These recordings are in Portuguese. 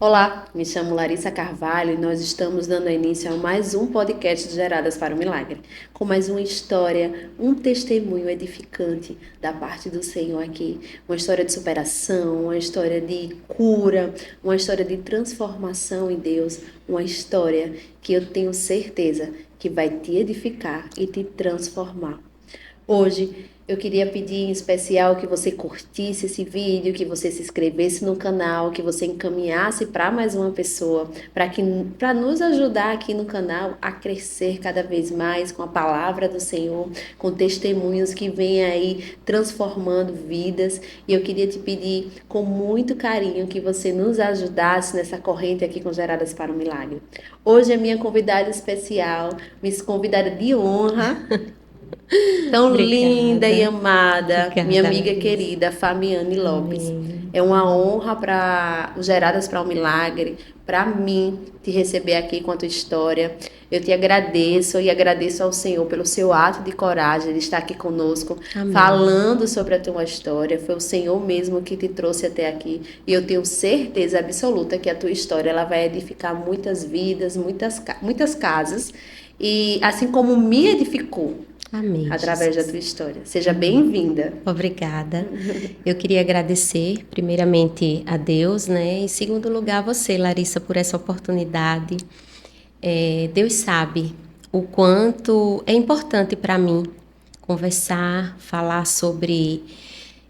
Olá, me chamo Larissa Carvalho e nós estamos dando início a mais um podcast de Geradas para o Milagre, com mais uma história, um testemunho edificante da parte do Senhor aqui. Uma história de superação, uma história de cura, uma história de transformação em Deus, uma história que eu tenho certeza que vai te edificar e te transformar. Hoje eu queria pedir em especial que você curtisse esse vídeo, que você se inscrevesse no canal, que você encaminhasse para mais uma pessoa, para nos ajudar aqui no canal a crescer cada vez mais com a palavra do Senhor, com testemunhos que vêm aí transformando vidas. E eu queria te pedir com muito carinho que você nos ajudasse nessa corrente aqui com Geradas para o Milagre. Hoje é minha convidada especial, minha convidada de honra, tão linda e Obrigada, amada, minha obrigada, amiga Larissa. querida Fabiane Lopes. Amém. É uma honra para Geradas para o Milagre, para mim, te receber aqui com a tua história. Eu te agradeço e agradeço ao Senhor pelo seu ato de coragem de estar aqui conosco, Amém. falando sobre a tua história. Foi o Senhor mesmo que te trouxe até aqui. E eu tenho certeza absoluta que a tua história ela vai edificar muitas vidas, muitas casas. E assim como me edificou Amém, através da Jesus. tua história. Seja Amém. bem-vinda. Obrigada. Eu queria agradecer, primeiramente, a Deus, né? Em segundo lugar, a você, Larissa, por essa oportunidade. Deus sabe o quanto é importante para mim conversar, falar sobre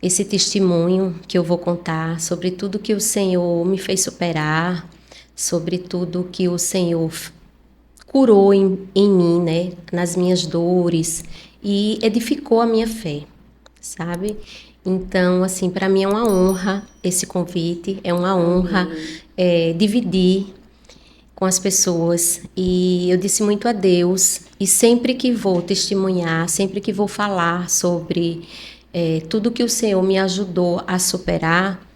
esse testemunho que eu vou contar, sobre tudo que o Senhor me fez superar, sobre tudo que o Senhor curou em mim, né, nas minhas dores e edificou a minha fé, sabe? Então, assim, para mim é uma honra esse convite, é uma honra Amém. dividir com as pessoas. E eu disse muito a Deus, e sempre que vou testemunhar, sempre que vou falar sobre tudo que o Senhor me ajudou a superar,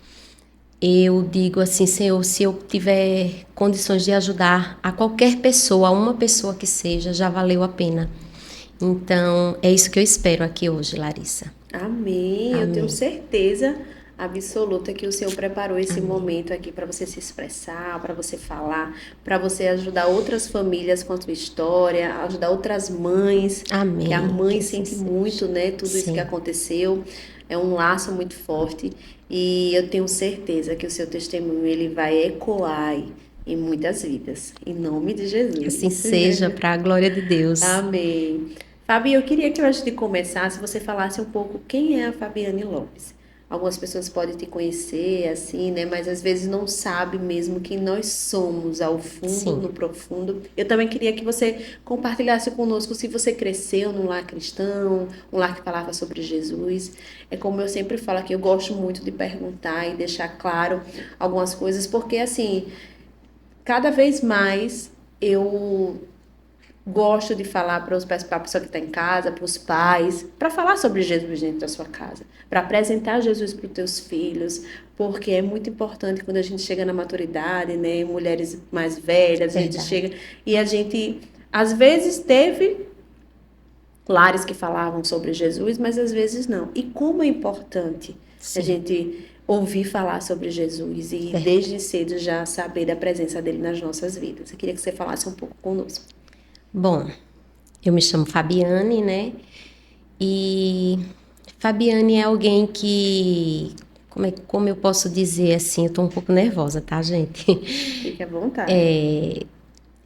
eu digo assim, Senhor, se eu tiver condições de ajudar a qualquer pessoa, a uma pessoa que seja, já valeu a pena. Então, é isso que eu espero aqui hoje, Larissa. Amém. Eu tenho Amém. certeza absoluta que o Senhor preparou esse Amém. momento aqui para você se expressar, para você falar, para você ajudar outras famílias com a tua história, ajudar outras mães, que a Amém. Que mãe assim sente seja. muito, né, tudo isso que Sim. aconteceu. É um laço muito forte e eu tenho certeza que o seu testemunho ele vai ecoar aí em muitas vidas, em nome de Que assim Jesus. seja, para a glória de Deus. Amém. Fabi, eu queria que antes de começar, se você falasse um pouco quem é a Fabiane Lopes. Algumas pessoas podem te conhecer, assim, né? Mas às vezes não sabe mesmo quem nós somos ao fundo, Sim. no profundo. Eu também queria que você compartilhasse conosco se você cresceu num lar cristão, um lar que falava sobre Jesus. É como eu sempre falo aqui, eu gosto muito de perguntar e deixar claro algumas coisas, porque assim, cada vez mais eu gosto de falar para a pessoa que está em casa, para os pais, para falar sobre Jesus dentro da sua casa, para apresentar Jesus para os teus filhos, porque é muito importante quando a gente chega na maturidade, né? Mulheres mais velhas, a gente Verdade. chega e a gente, às vezes, teve lares que falavam sobre Jesus, mas às vezes não. E como é importante a Sim. gente ouvir falar sobre Jesus e Verdade. desde cedo já saber da presença dele nas nossas vidas. Eu queria que você falasse um pouco conosco. Bom, eu me chamo Fabiane, né? E Fabiane é alguém que, como eu posso dizer assim, eu tô um pouco nervosa, tá, gente? Fique à vontade.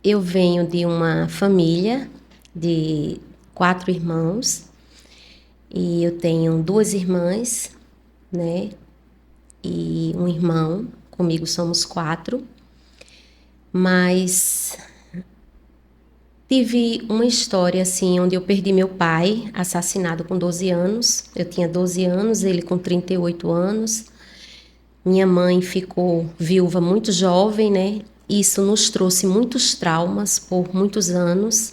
Eu venho de uma família de 4 irmãos e eu tenho 2 irmãs, né? E um irmão, comigo somos 4, mas tive uma história assim, onde eu perdi meu pai, assassinado com 12 anos. Eu tinha 12 anos, ele com 38 anos. Minha mãe ficou viúva muito jovem, né? Isso nos trouxe muitos traumas por muitos anos.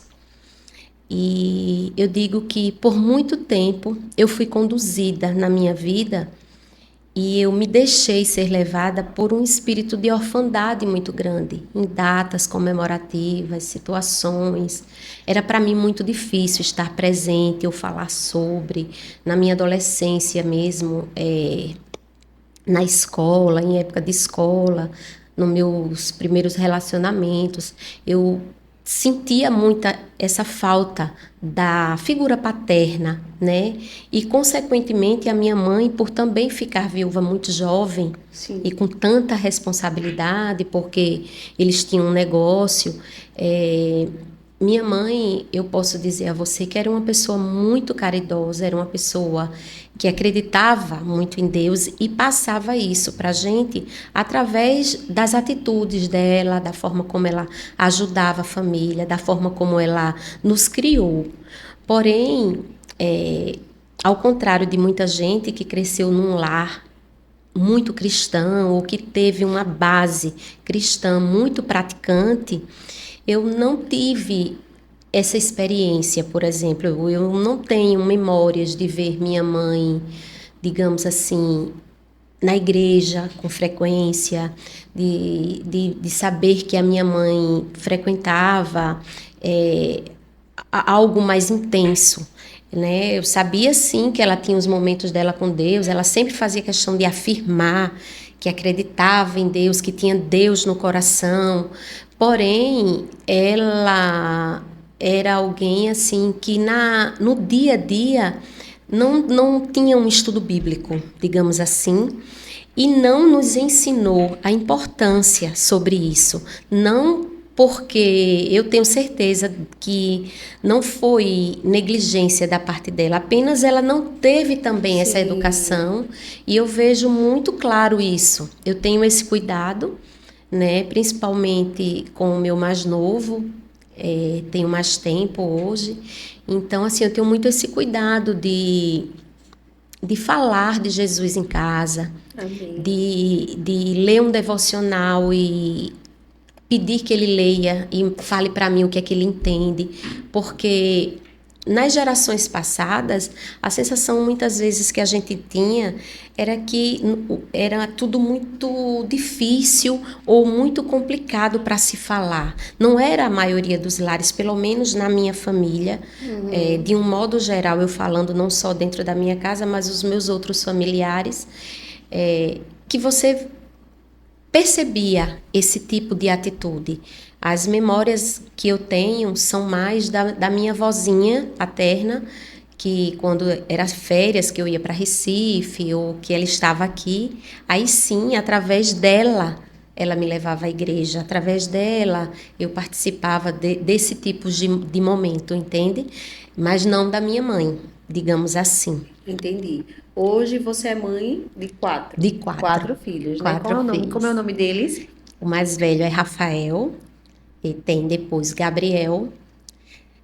E eu digo que por muito tempo eu fui conduzida na minha vida e eu me deixei ser levada por um espírito de orfandade muito grande, em datas comemorativas, situações. Era para mim muito difícil estar presente ou falar sobre. Na minha adolescência mesmo, na escola, em época de escola, nos meus primeiros relacionamentos, eu sentia muita essa falta da figura paterna, né? E, consequentemente, a minha mãe, por também ficar viúva muito jovem, Sim. e com tanta responsabilidade, porque eles tinham um negócio, minha mãe, eu posso dizer a você que era uma pessoa muito caridosa, era uma pessoa que acreditava muito em Deus e passava isso para a gente através das atitudes dela, da forma como ela ajudava a família, da forma como ela nos criou. Porém, ao contrário de muita gente que cresceu num lar muito cristão ou que teve uma base cristã muito praticante, eu não tive essa experiência, por exemplo. Eu não tenho memórias de ver minha mãe, digamos assim, na igreja com frequência, de saber que a minha mãe frequentava algo mais intenso, né? Eu sabia sim que ela tinha os momentos dela com Deus, ela sempre fazia questão de afirmar que acreditava em Deus, que tinha Deus no coração, porém ela era alguém assim que no dia a dia não tinha um estudo bíblico, digamos assim, e não nos ensinou a importância sobre isso. Não porque eu tenho certeza que não foi negligência da parte dela, apenas ela não teve também essa educação, e eu vejo muito claro isso. Eu tenho esse cuidado, né, principalmente com o meu mais novo, tenho mais tempo hoje, então assim, eu tenho muito esse cuidado de falar de Jesus em casa, de ler um devocional e pedir que ele leia e fale para mim o que é que ele entende, porque nas gerações passadas, a sensação muitas vezes que a gente tinha era que era tudo muito difícil ou muito complicado para se falar. Não era a maioria dos lares, pelo menos na minha família, de um modo geral, eu falando não só dentro da minha casa, mas os meus outros familiares, que você percebia esse tipo de atitude. As memórias que eu tenho são mais da minha vozinha paterna, que quando era férias, que eu ia para Recife ou que ela estava aqui, aí sim, através dela, ela me levava à igreja. Através dela, eu participava desse tipo de momento, entende? Mas não da minha mãe, digamos assim. Entendi. Hoje você é mãe de 4. De 4. 4 filhos, né? 4 filhos. Como é o nome deles? O mais velho é Rafael, e tem depois Gabriel,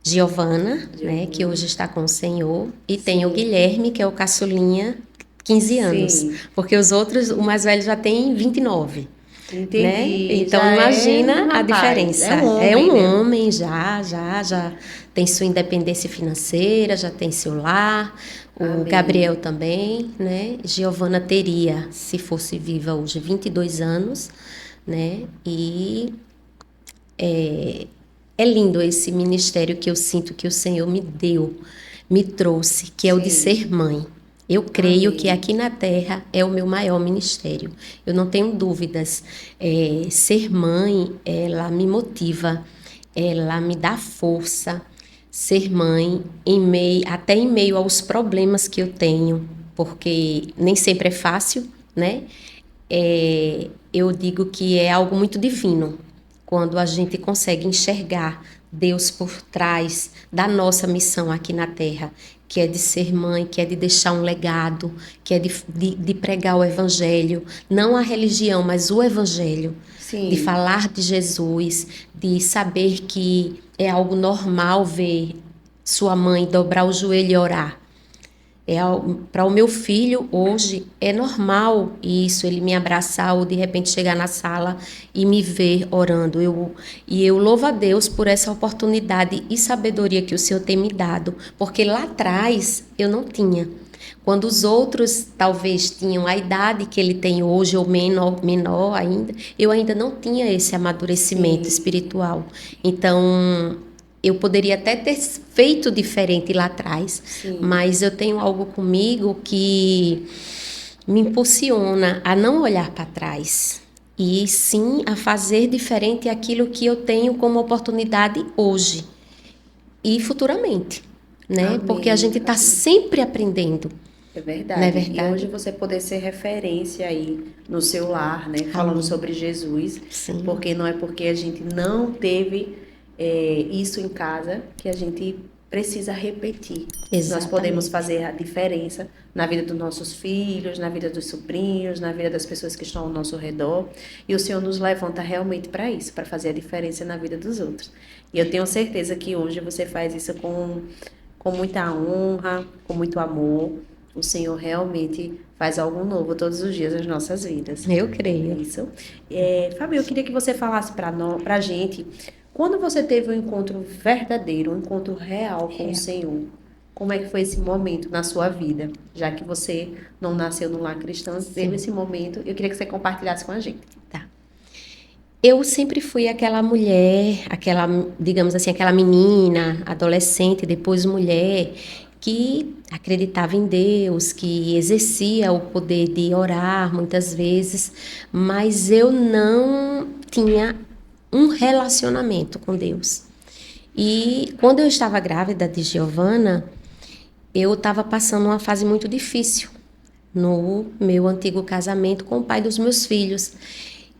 Giovana, né, que hoje está com o Senhor, e tem o Guilherme, que é o caçulinha, 15 anos. Sim. Porque os outros, o mais velho já tem 29. Entendi. Né? Então, Já imagina a rapaz, diferença. É um homem, né? Homem, já tem sua independência financeira, já tem seu lar. O Amém. Gabriel também, né? Giovana teria, se fosse viva hoje, 22 anos, né? E é lindo esse ministério que eu sinto que o Senhor me deu, me trouxe, que é o de ser mãe. Eu creio Amém. que aqui na Terra é o meu maior ministério. Eu não tenho dúvidas. Ser mãe, ela me motiva, ela me dá força. Ser mãe, até em meio aos problemas que eu tenho, porque nem sempre é fácil, né? Eu digo que é algo muito divino, quando a gente consegue enxergar Deus por trás da nossa missão aqui na Terra, que é de ser mãe, que é de deixar um legado, que é de pregar o Evangelho, não a religião, mas o Evangelho. Sim. De falar de Jesus, de saber que é algo normal ver sua mãe dobrar o joelho e orar. Para o meu filho, hoje, é normal isso, ele me abraçar ou de repente chegar na sala e me ver orando. Eu louvo a Deus por essa oportunidade e sabedoria que o Senhor tem me dado, porque lá atrás eu não tinha. Quando os outros talvez tinham a idade que ele tem hoje, ou menor ainda, eu ainda não tinha esse amadurecimento espiritual. Então, eu poderia até ter feito diferente lá atrás, mas eu tenho algo comigo que me impulsiona a não olhar para trás, e sim a fazer diferente aquilo que eu tenho como oportunidade hoje e futuramente, né? Porque a Amém, gente está Fabi. sempre aprendendo, É não é verdade. E hoje verdade? você poder ser referência aí no seu lar, né? Falando Amém. sobre Jesus, Sim, porque não é porque a gente não teve isso em casa que a gente precisa repetir. Nós podemos exatamente. fazer a diferença na vida dos nossos filhos, na vida dos sobrinhos, na vida das pessoas que estão ao nosso redor. E o Senhor nos levanta realmente para isso, para fazer a diferença na vida dos outros. E eu tenho certeza que hoje você faz isso com muita honra, com muito amor. O Senhor realmente faz algo novo todos os dias nas nossas vidas. Eu creio. Isso. Fábio, eu queria que você falasse para a gente, quando você teve um encontro verdadeiro, um encontro real com o É, Senhor, como é que foi esse momento na sua vida? Já que você não nasceu no lar cristão, teve sim, esse momento, eu queria que você compartilhasse com a gente. tá. Eu sempre fui aquela mulher, aquela, digamos assim, aquela menina, adolescente, depois mulher, que acreditava em Deus, que exercia o poder de orar muitas vezes, mas eu não tinha um relacionamento com Deus. E quando eu estava grávida de Giovana, eu estava passando uma fase muito difícil no meu antigo casamento com o pai dos meus filhos.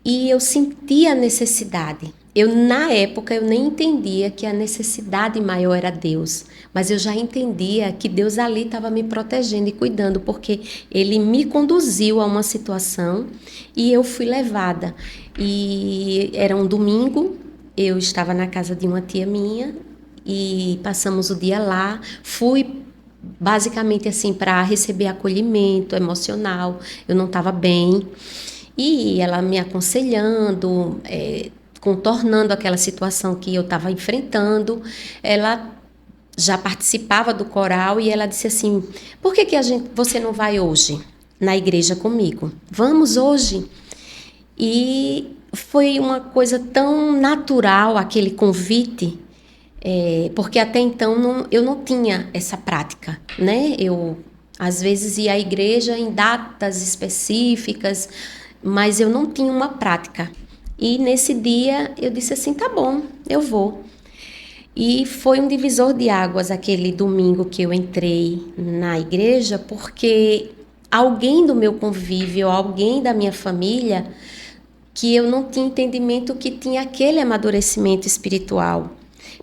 E eu sentia a necessidade. Na época, eu nem entendia que a necessidade maior era Deus, mas eu já entendia que Deus ali estava me protegendo e cuidando, porque Ele me conduziu a uma situação e eu fui levada. E era um domingo, eu estava na casa de uma tia minha e passamos o dia lá. Fui basicamente assim para receber acolhimento emocional. Eu não estava bem. E ela me aconselhando, contornando aquela situação que eu estava enfrentando. Ela já participava do coral e ela disse assim: por que você não vai hoje na igreja comigo? Vamos hoje. E foi uma coisa tão natural aquele convite, porque até então eu não tinha essa prática, né? Eu às vezes ia à igreja em datas específicas, mas eu não tinha uma prática. E nesse dia eu disse assim: tá bom, eu vou. E foi um divisor de águas aquele domingo que eu entrei na igreja, porque alguém do meu convívio, alguém da minha família, que eu não tinha entendimento que tinha aquele amadurecimento espiritual,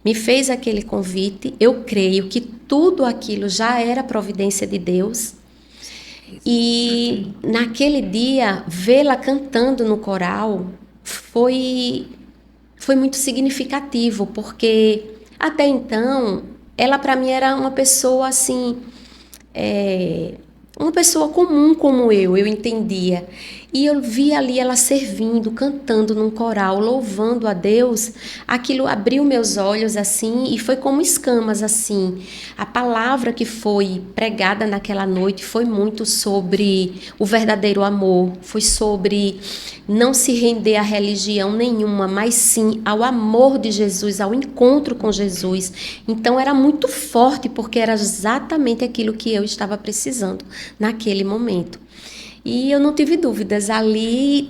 me fez aquele convite. Eu creio que tudo aquilo já era providência de Deus. E naquele dia, vê-la cantando no coral foi muito significativo, porque até então ela para mim era uma pessoa assim, é, uma pessoa comum como eu entendia. E eu vi ali ela servindo, cantando num coral, louvando a Deus. Aquilo abriu meus olhos assim e foi como escamas assim. A palavra que foi pregada naquela noite foi muito sobre o verdadeiro amor, foi sobre não se render a religião nenhuma, mas sim ao amor de Jesus, ao encontro com Jesus. Então era muito forte porque era exatamente aquilo que eu estava precisando naquele momento. E eu não tive dúvidas, ali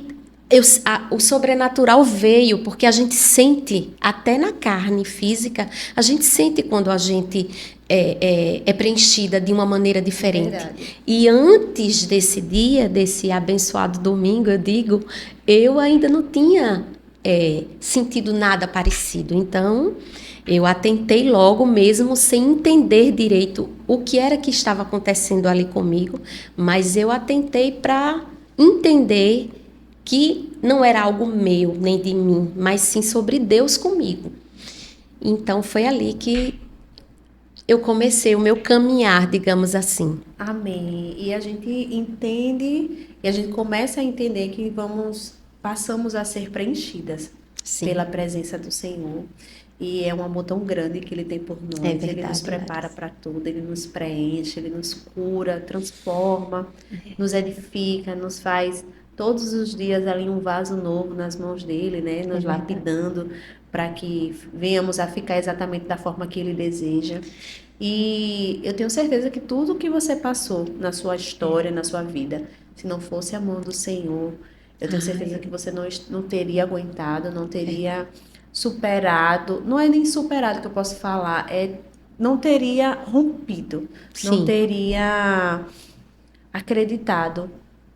o sobrenatural veio, porque a gente sente, até na carne física, a gente sente quando a gente é preenchida de uma maneira É diferente. verdade. E antes desse dia, desse abençoado domingo, eu digo, eu ainda não tinha sentido nada parecido. Então, eu atentei logo, mesmo sem entender direito o que era que estava acontecendo ali comigo, mas eu atentei para entender que não era algo meu, nem de mim, mas sim sobre Deus comigo. Então foi ali que eu comecei o meu caminhar, digamos assim. Amém. E a gente entende, e a gente começa a entender que passamos a ser preenchidas pela Sim, presença do Senhor. E é um amor tão grande que Ele tem por é nós. Ele nos verdade, prepara Larissa. para tudo, Ele nos preenche, Ele nos cura, transforma, nos edifica, nos faz todos os dias ali um vaso novo nas mãos dele, né? É Nos verdade. lapidando para que venhamos a ficar exatamente da forma que Ele deseja. E eu tenho certeza que tudo que você passou na sua história, na sua vida, se não fosse a mão do Senhor, Eu tenho certeza que você não teria aguentado, não teria superado. Não é nem superado que eu posso falar, não teria rompido, não Sim, teria acreditado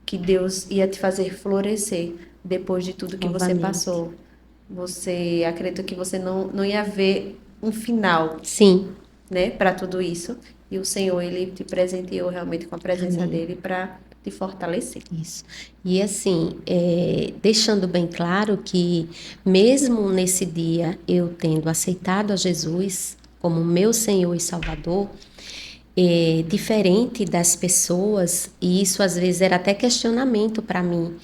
que Deus ia te fazer florescer depois de tudo que você novamente. passou. Você acredita que você não ia ver um final, Sim, né, para tudo isso. E o Senhor, ele te presenteou realmente com a presença amém. dele para te fortalecer. Isso. E assim, deixando bem claro que, mesmo nesse dia, eu tendo aceitado a Jesus como meu Senhor e Salvador, diferente das pessoas, e isso às vezes era até questionamento para mim.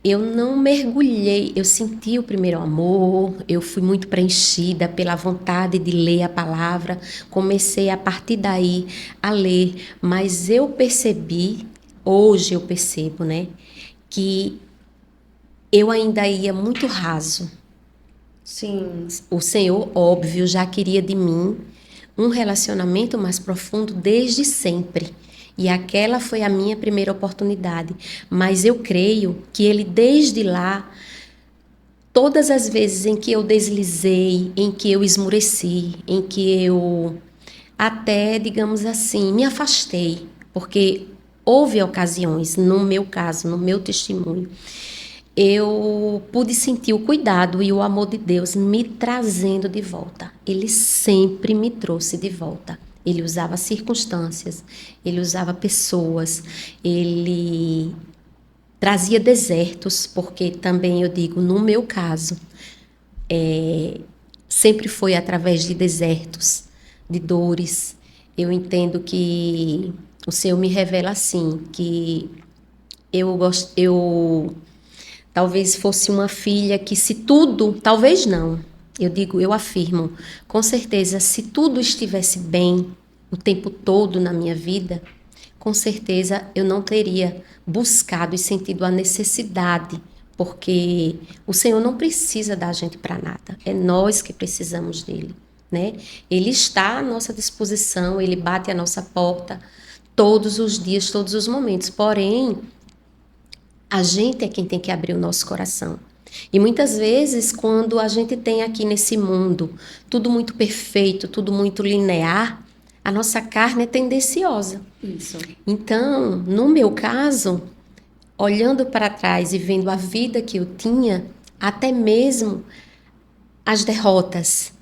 Eu não mergulhei, eu senti o primeiro amor, eu fui muito preenchida pela vontade de ler a palavra, comecei a partir daí a ler, mas eu percebi, hoje eu percebo, né, que eu ainda ia muito raso. Sim, O Senhor, óbvio, já queria de mim um relacionamento mais profundo desde sempre. E aquela foi a minha primeira oportunidade. Mas eu creio que Ele, desde lá, todas as vezes em que eu deslizei, em que eu esmureci, em que eu até, digamos assim, me afastei, porque houve ocasiões, no meu caso, no meu testemunho, eu pude sentir o cuidado e o amor de Deus me trazendo de volta. Ele sempre me trouxe de volta. Ele usava circunstâncias, ele usava pessoas, ele trazia desertos, porque também eu digo, no meu caso, sempre foi através de desertos, de dores. Eu entendo que o Senhor me revela assim, que eu talvez fosse uma filha que, se tudo, talvez não, eu digo, eu afirmo, com certeza, se tudo estivesse bem o tempo todo na minha vida, com certeza eu não teria buscado e sentido a necessidade, porque o Senhor não precisa da gente para nada, é nós que precisamos dele, né? Ele está à nossa disposição, ele bate à nossa porta todos os dias, todos os momentos, porém, a gente é quem tem que abrir o nosso coração. E muitas vezes, quando a gente tem aqui nesse mundo tudo muito perfeito, tudo muito linear, a nossa carne é tendenciosa. isso. Então, no meu caso, olhando para trás e vendo a vida que eu tinha, até mesmo as derrotas,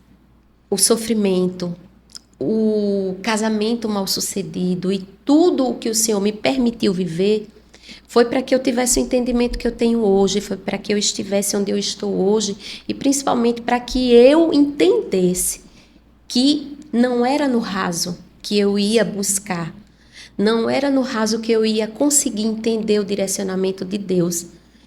o sofrimento, o casamento mal sucedido e tudo o que o Senhor me permitiu viver, foi para que eu tivesse o entendimento que eu tenho hoje, foi para que eu estivesse onde eu estou hoje e principalmente para que eu entendesse que não era no raso que eu ia buscar, não era no raso que eu ia conseguir entender o direcionamento de Deus.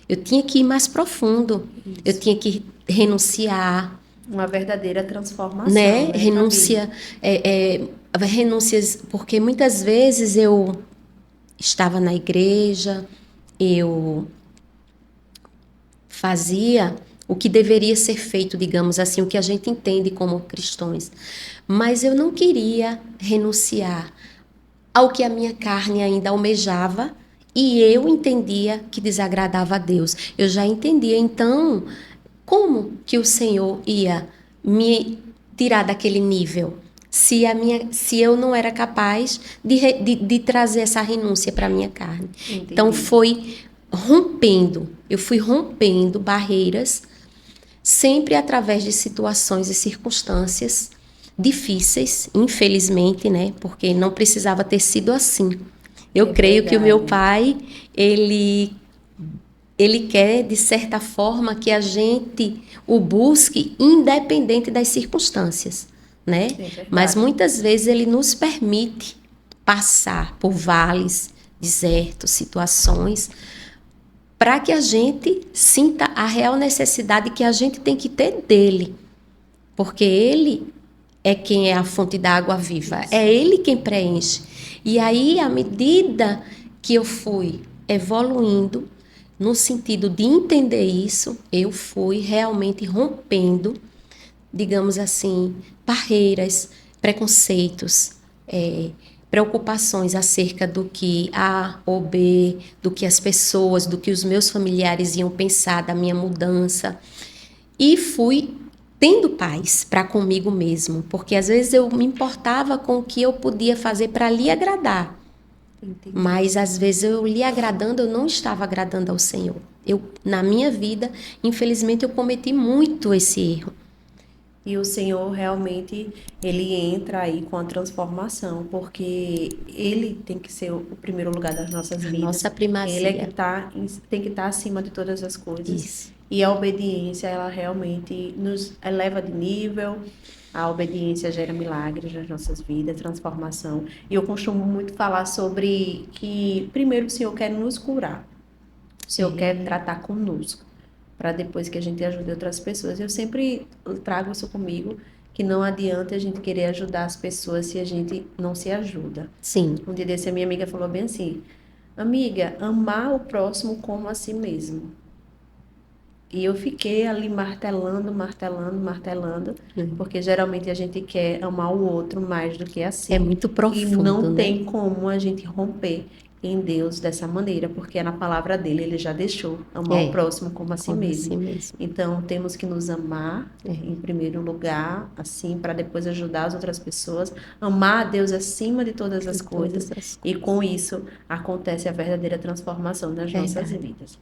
Eu tinha que ir mais profundo, eu Isso. tinha que renunciar, Uma verdadeira transformação, né? né, Fabi? Renúncias, porque muitas vezes eu estava na igreja, eu fazia o que deveria ser feito, digamos assim, o que a gente entende como cristãos, mas eu não queria renunciar ao que a minha carne ainda almejava e eu entendia que desagradava a Deus. Eu já entendia, então, como que o Senhor ia me tirar daquele nível? Se eu não era capaz de trazer essa renúncia para a minha carne. Então Entendi. foi rompendo, eu fui rompendo barreiras, sempre através de situações e circunstâncias difíceis, infelizmente, né? Porque não precisava ter sido assim. Eu É creio que o meu verdade. pai, ele quer, de certa forma, que a gente o busque independente das circunstâncias, né? É Mas verdade. muitas vezes ele nos permite passar por vales, desertos, situações, para que a gente sinta a real necessidade que a gente tem que ter dele, porque ele é quem é a fonte da água viva, Isso. é ele quem preenche. E aí, à medida que eu fui evoluindo, no sentido de entender isso, eu fui realmente rompendo, digamos assim, barreiras, preconceitos, preocupações acerca do que A ou B, do que as pessoas, do que os meus familiares iam pensar da minha mudança. E fui tendo paz para comigo mesmo, porque às vezes eu me importava com o que eu podia fazer para lhe agradar. Entendi. Mas às vezes eu lhe agradando, eu não estava agradando ao Senhor. Na minha vida, infelizmente, eu cometi muito esse erro. E o Senhor realmente, ele entra aí com a transformação, porque ele tem que ser o primeiro lugar das nossas A vidas. nossa primazia. Ele é que tem que estar acima de todas as coisas. Isso. E a obediência, ela realmente nos eleva de nível. A obediência gera milagres nas nossas vidas, transformação. E eu costumo muito falar sobre que, primeiro, o Senhor quer nos curar. O Senhor quer tratar conosco, para depois que a gente ajude outras pessoas. Eu sempre trago isso comigo, que não adianta a gente querer ajudar as pessoas se a gente não se ajuda. Sim. Um dia desse a minha amiga falou bem assim: amiga, amar o próximo como a si mesmo. E eu fiquei ali martelando, porque geralmente a gente quer amar o outro mais do que a si. É muito profundo, e não né? tem como a gente romper em Deus dessa maneira, porque é na palavra dele, ele já deixou amar o próximo como a si mesmo. Então, temos que nos amar em primeiro lugar, assim, para depois ajudar as outras pessoas, amar a Deus acima de todas as coisas, e com isso acontece a verdadeira transformação nas nossas vidas.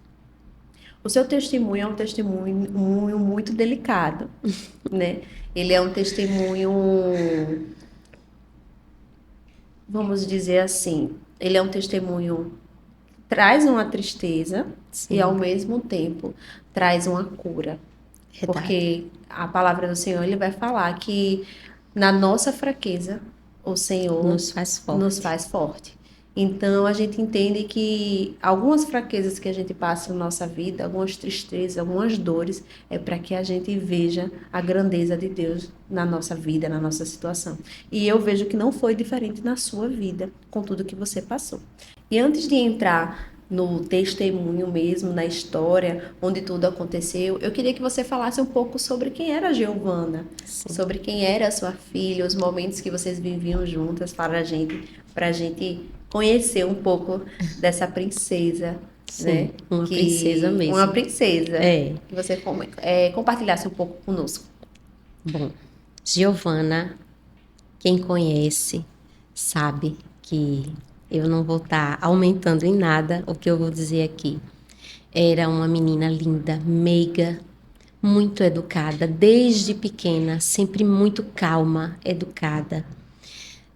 O seu testemunho é um testemunho muito delicado, né? Ele é um testemunho, vamos dizer assim, ele é um testemunho que traz uma tristeza. Sim. E ao mesmo tempo traz uma cura. Verdade. Porque a palavra do Senhor, ele vai falar que na nossa fraqueza, o Senhor nos faz forte. Então, a gente entende que algumas fraquezas que a gente passa na nossa vida, algumas tristezas, algumas dores, é para que a gente veja a grandeza de Deus na nossa vida, na nossa situação. E eu vejo que não foi diferente na sua vida, com tudo que você passou. E antes de entrar no testemunho mesmo, na história, onde tudo aconteceu, eu queria que você falasse um pouco sobre quem era a Giovana, sobre quem era a sua filha, os momentos que vocês viviam juntas para a gente conhecer um pouco dessa princesa. Sim, né? Princesa mesmo. Uma princesa. Que você compartilhasse um pouco conosco. Bom, Giovana, quem conhece, sabe que eu não vou estar aumentando em nada o que eu vou dizer aqui. Era uma menina linda, meiga, muito educada, desde pequena, sempre muito calma, educada.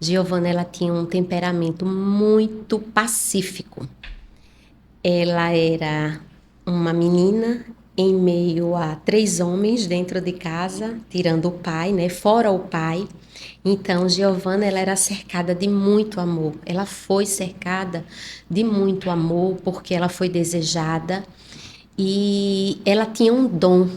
Giovana, ela tinha um temperamento muito pacífico. Ela era uma menina em meio a 3 homens dentro de casa, tirando o pai, né? Fora o pai. Então, Giovana, ela era cercada de muito amor. Ela foi cercada de muito amor porque ela foi desejada e ela tinha um dom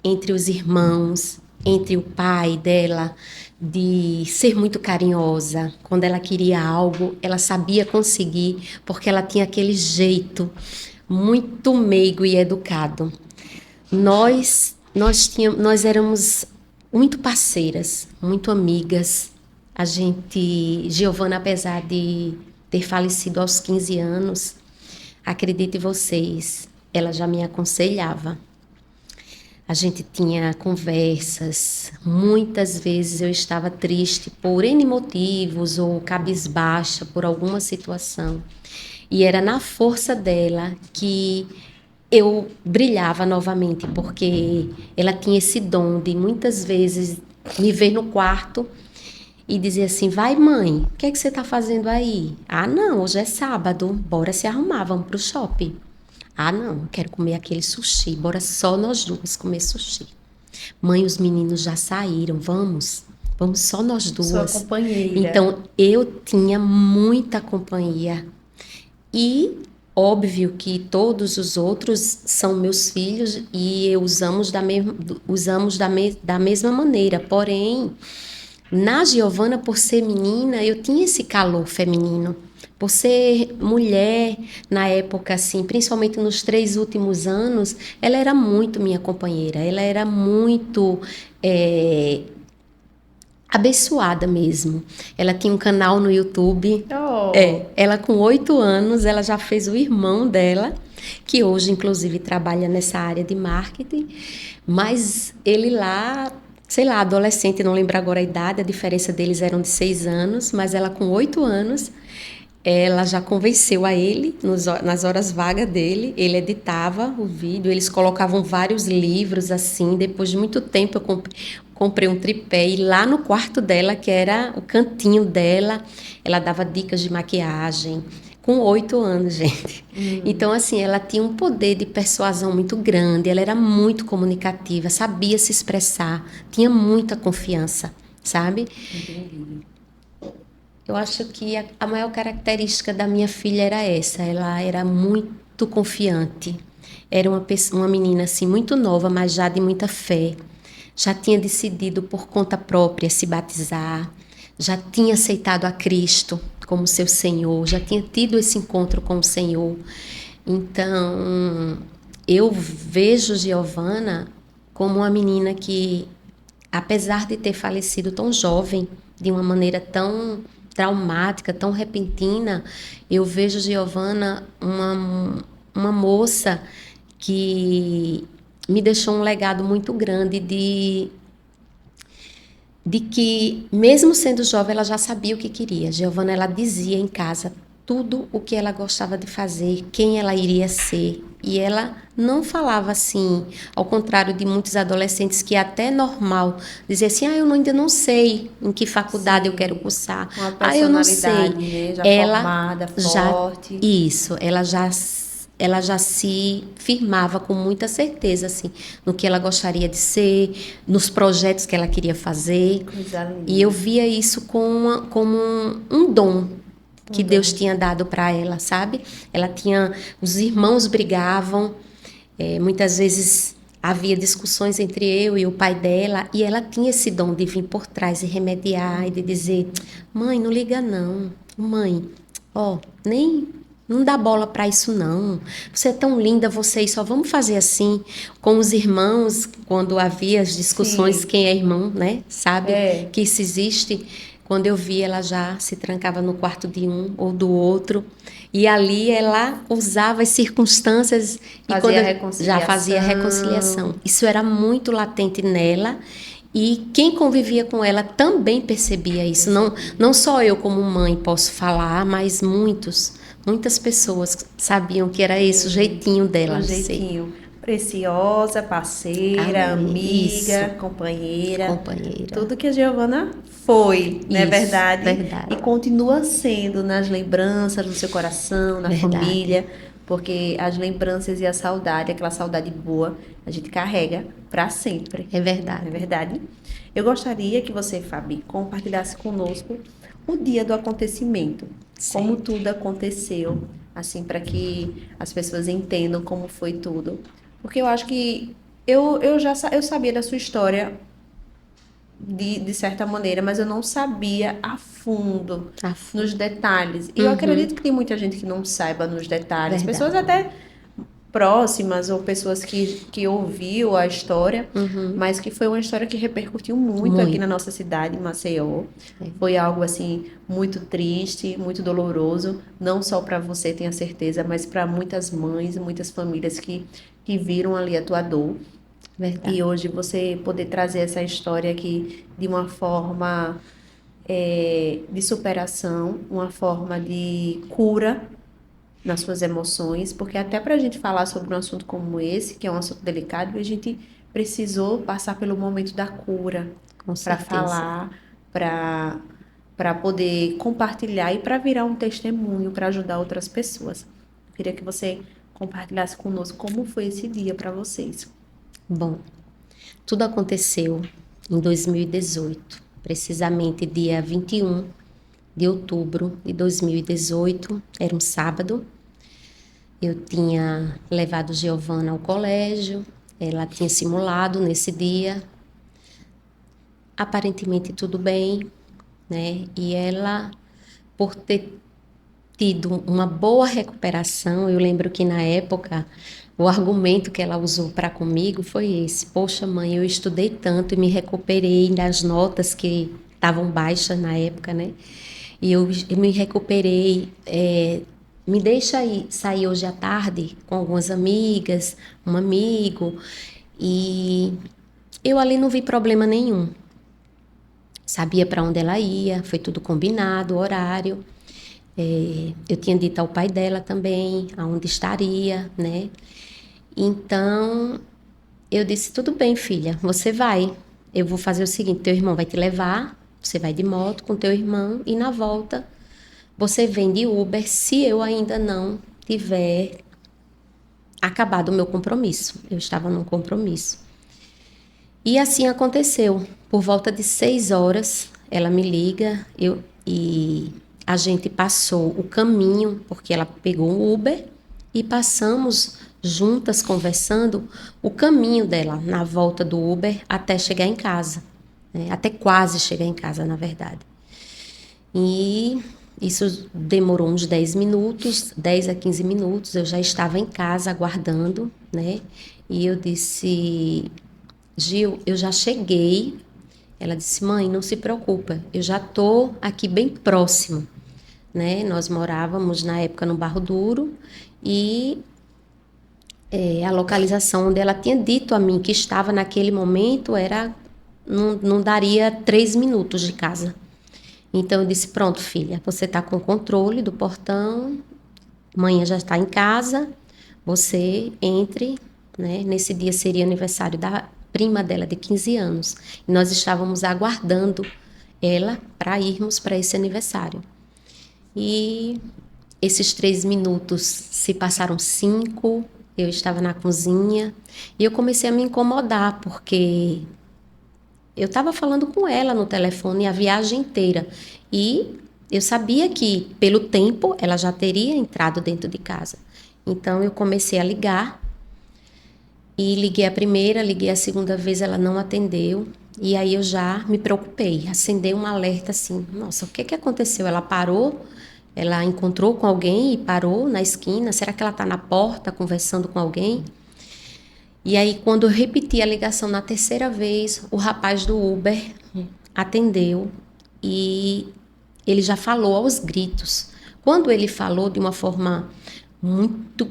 entre os irmãos, entre o pai dela, de ser muito carinhosa. Quando ela queria algo, ela sabia conseguir, porque ela tinha aquele jeito muito meigo e educado. Nós éramos muito parceiras, muito amigas. Giovana, apesar de ter falecido aos 15 anos, acredite vocês, ela já me aconselhava. A gente tinha conversas, muitas vezes eu estava triste por N motivos ou cabisbaixa por alguma situação. E era na força dela que eu brilhava novamente, porque ela tinha esse dom de muitas vezes me ver no quarto e dizer assim: vai mãe, o que é que você está fazendo aí? Ah não, hoje é sábado, bora se arrumar, vamos para o shopping. Ah, não, quero comer aquele sushi, bora só nós duas comer sushi. Mãe, os meninos já saíram, vamos só nós duas. Sua companheira. Então, eu tinha muita companhia. E, óbvio que todos os outros são meus filhos e usamos da mesma maneira. Porém, na Giovana, por ser menina, eu tinha esse calor feminino. Por ser mulher, na época, assim, principalmente nos 3 últimos anos, ela era muito minha companheira, ela era muito abençoada mesmo. Ela tinha um canal no YouTube. Oh. Ela com 8 anos, ela já fez o irmão dela, que hoje, inclusive, trabalha nessa área de marketing. Mas ele lá, sei lá, adolescente, não lembro agora a idade, a diferença deles eram de 6 anos, mas ela com 8 anos, ela já convenceu a ele, nas horas vagas dele, ele editava o vídeo, eles colocavam vários livros assim, depois de muito tempo eu comprei um tripé e lá no quarto dela, que era o cantinho dela, ela dava dicas de maquiagem, com 8 anos, gente. Então, assim, ela tinha um poder de persuasão muito grande, ela era muito comunicativa, sabia se expressar, tinha muita confiança, sabe? Entendi. Eu acho que a maior característica da minha filha era essa, ela era muito confiante, era uma menina assim muito nova, mas já de muita fé, já tinha decidido por conta própria se batizar, já tinha aceitado a Cristo como seu Senhor, já tinha tido esse encontro com o Senhor. Então, eu vejo Giovana como uma menina que, apesar de ter falecido tão jovem, de uma maneira tão traumática, tão repentina, eu vejo Giovana uma moça que me deixou um legado muito grande de que, mesmo sendo jovem, ela já sabia o que queria. Giovana, ela dizia em casa tudo o que ela gostava de fazer, quem ela iria ser. E ela não falava assim, ao contrário de muitos adolescentes que é até normal dizer assim, eu ainda não sei em que faculdade eu quero cursar. Uma Eu não sei. personalidade, né? Já Ela formada, já, forte. isso, ela já se firmava com muita certeza assim, no que ela gostaria de ser, nos projetos que ela queria fazer. Coisa linda. E eu via isso como um dom que Deus tinha dado para ela, sabe? Ela tinha, os irmãos brigavam, muitas vezes havia discussões entre eu e o pai dela, e ela tinha esse dom de vir por trás e remediar e de dizer: mãe, não liga não, mãe, nem não dá bola para isso não. Você é tão linda, vocês só vamos fazer assim. Com os irmãos, quando havia as discussões, Sim. quem é irmão, né? Sabe É. que isso existe. Quando eu vi, ela já se trancava no quarto de um ou do outro. E ali ela usava as circunstâncias Fazia e quando reconciliação. já fazia reconciliação. Isso era muito latente nela. E quem convivia com ela também percebia isso. Não só eu como mãe posso falar, mas muitas pessoas sabiam que era esse o jeitinho dela. O jeitinho. Preciosa, parceira, amiga, companheira. Tudo que a Giovana foi, não é verdade? Verdade. E continua sendo nas lembranças, no seu coração, na família. Porque as lembranças e a saudade, aquela saudade boa, a gente carrega para sempre. É verdade. Não é verdade? Eu gostaria que você, Fabi, compartilhasse conosco o dia do acontecimento. Como tudo aconteceu, assim, para que as pessoas entendam como foi tudo. Porque eu acho que eu sabia da sua história de certa maneira, mas eu não sabia a fundo nos detalhes. E eu acredito que tem muita gente que não saiba nos detalhes. Verdade. Pessoas até próximas ou pessoas que ouviu a história, mas que foi uma história que repercutiu muito aqui na nossa cidade, em Maceió. Foi algo assim muito triste, muito doloroso, não só para você, tenha certeza, mas para muitas mães, muitas famílias que viram ali a tua dor. Verdade. E hoje você poder trazer essa história aqui de uma forma de superação, uma forma de cura nas suas emoções, porque até para a gente falar sobre um assunto como esse, que é um assunto delicado, a gente precisou passar pelo momento da cura para falar, para poder compartilhar e para virar um testemunho, para ajudar outras pessoas. Eu queria que você compartilhasse conosco como foi esse dia para vocês. Bom, tudo aconteceu em 2018, precisamente dia 21 de outubro de 2018, era um sábado. Eu tinha levado Giovana ao colégio, ela tinha simulado nesse dia, aparentemente tudo bem, né? E ela, por ter tido uma boa recuperação, eu lembro que na época o argumento que ela usou para comigo foi esse: poxa mãe, eu estudei tanto e me recuperei das notas que estavam baixas na época, né? E eu me recuperei. Me deixa sair hoje à tarde com algumas amigas, um amigo, e eu ali não vi problema nenhum. Sabia para onde ela ia, foi tudo combinado, o horário. Eu tinha dito ao pai dela também aonde estaria, né? Então, eu disse, tudo bem, filha, você vai. Eu vou fazer o seguinte, teu irmão vai te levar, você vai de moto com teu irmão e na volta você vem de Uber se eu ainda não tiver acabado o meu compromisso. Eu estava num compromisso. E assim aconteceu. Por volta de 6 horas, ela me liga e a gente passou o caminho, porque ela pegou um Uber e passamos juntas conversando o caminho dela na volta do Uber até chegar em casa, né? Até quase chegar em casa, na verdade. E isso demorou uns 10 minutos, 10 a 15 minutos, eu já estava em casa aguardando, né? E eu disse, Gil, eu já cheguei. Ela disse, mãe, não se preocupa, eu já estou aqui bem próximo, né? Nós morávamos na época no Barro Duro e a localização onde ela tinha dito a mim que estava naquele momento não daria 3 minutos de casa. Então eu disse, pronto, filha, você está com o controle do portão, mãe já está em casa, você entre, né? Nesse dia seria aniversário da prima dela de 15 anos. E nós estávamos aguardando ela para irmos para esse aniversário. E esses 3 minutos se passaram 5, eu estava na cozinha e eu comecei a me incomodar, porque eu estava falando com ela no telefone a viagem inteira e eu sabia que, pelo tempo, ela já teria entrado dentro de casa. Então, eu comecei a ligar e liguei a primeira, liguei a segunda vez, ela não atendeu. E aí eu já me preocupei, acendei um alerta assim, nossa, o que aconteceu? Ela parou, ela encontrou com alguém e parou na esquina, será que ela está na porta conversando com alguém? E aí, quando eu repeti a ligação na terceira vez, o rapaz do Uber atendeu e ele já falou aos gritos. Quando ele falou de uma forma muito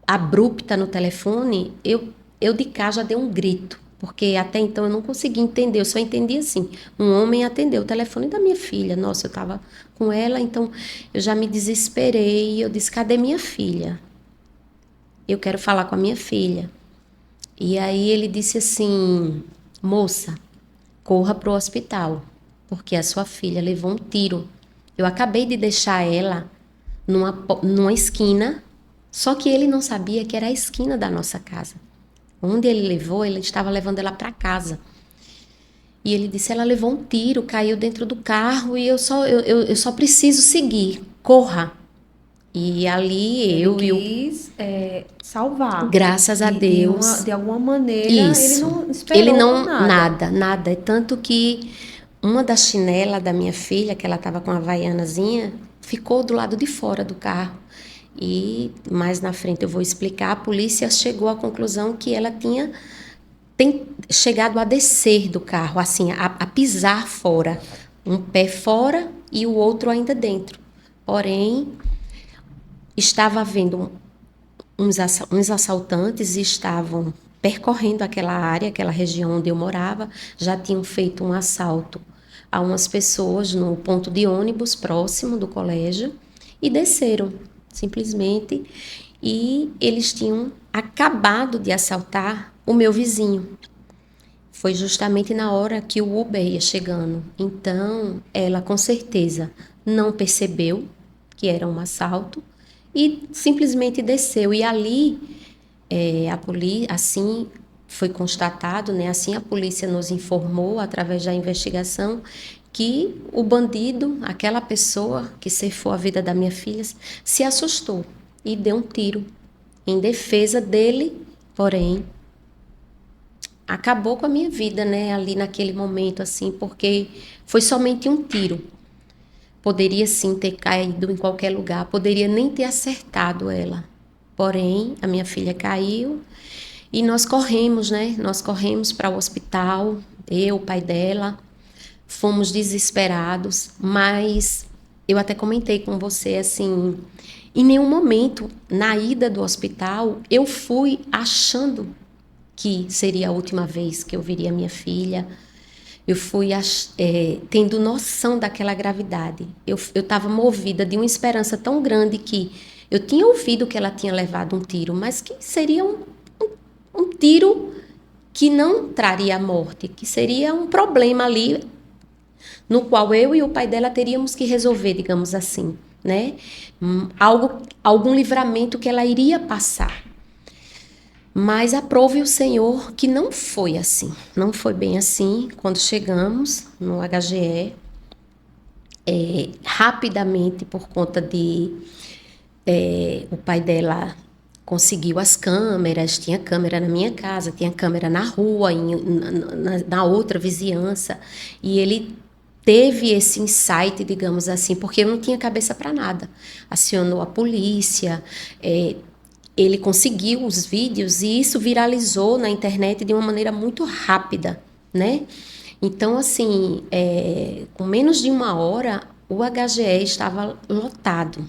abrupta no telefone, eu de cá já dei um grito, porque até então eu não conseguia entender, eu só entendi assim, um homem atendeu o telefone da minha filha, nossa, eu estava com ela, então eu já me desesperei, eu disse, cadê minha filha? Eu quero falar com a minha filha. E aí ele disse assim, moça, corra para o hospital, porque a sua filha levou um tiro. Eu acabei de deixar ela numa esquina, só que ele não sabia que era a esquina da nossa casa. Onde ele levou, ele estava levando ela para casa. E ele disse, ela levou um tiro, caiu dentro do carro e eu só preciso seguir, corra. E ali ele quis salvar. Graças a Deus. De alguma maneira, Isso. ele não esperou Ele não, nada. nada. É tanto que uma das chinelas da minha filha, que ela estava com a havaianazinha, ficou do lado de fora do carro. E mais na frente eu vou explicar, a polícia chegou à conclusão que ela tem chegado a descer do carro, assim, a pisar fora. Um pé fora e o outro ainda dentro. Porém, estava havendo uns assaltantes estavam percorrendo aquela área, aquela região onde eu morava, já tinham feito um assalto a umas pessoas no ponto de ônibus próximo do colégio e desceram, simplesmente, e eles tinham acabado de assaltar o meu vizinho. Foi justamente na hora que o Uber ia chegando. Então, ela com certeza não percebeu que era um assalto e simplesmente desceu. E ali, a polícia, assim foi constatado, né? Assim a polícia nos informou, através da investigação, que o bandido, aquela pessoa que ceifou a vida da minha filha, se assustou e deu um tiro em defesa dele, porém, acabou com a minha vida, né? Ali naquele momento, assim, porque foi somente um tiro. Poderia sim ter caído em qualquer lugar, poderia nem ter acertado ela. Porém, a minha filha caiu e nós corremos, né? Nós corremos para o hospital, eu, o pai dela. fomos desesperados, mas eu até comentei com você assim, em nenhum momento na ida do hospital eu fui achando que seria a última vez que eu veria minha filha. Eu fui tendo noção daquela gravidade. Eu estava movida de uma esperança tão grande que eu tinha ouvido que ela tinha levado um tiro, mas que seria um tiro que não traria a morte, que seria um problema ali no qual eu e o pai dela teríamos que resolver, digamos assim, né? Algum livramento que ela iria passar. Mas aprove o Senhor que não foi assim, não foi bem assim. Quando chegamos no HGE, rapidamente, por conta de o pai dela conseguiu as câmeras, tinha câmera na minha casa, tinha câmera na rua, na outra vizinhança, e ele teve esse insight, digamos assim, porque eu não tinha cabeça para nada. Acionou a polícia, ele conseguiu os vídeos e isso viralizou na internet de uma maneira muito rápida, né? Então, assim, com menos de uma hora, o HGE estava lotado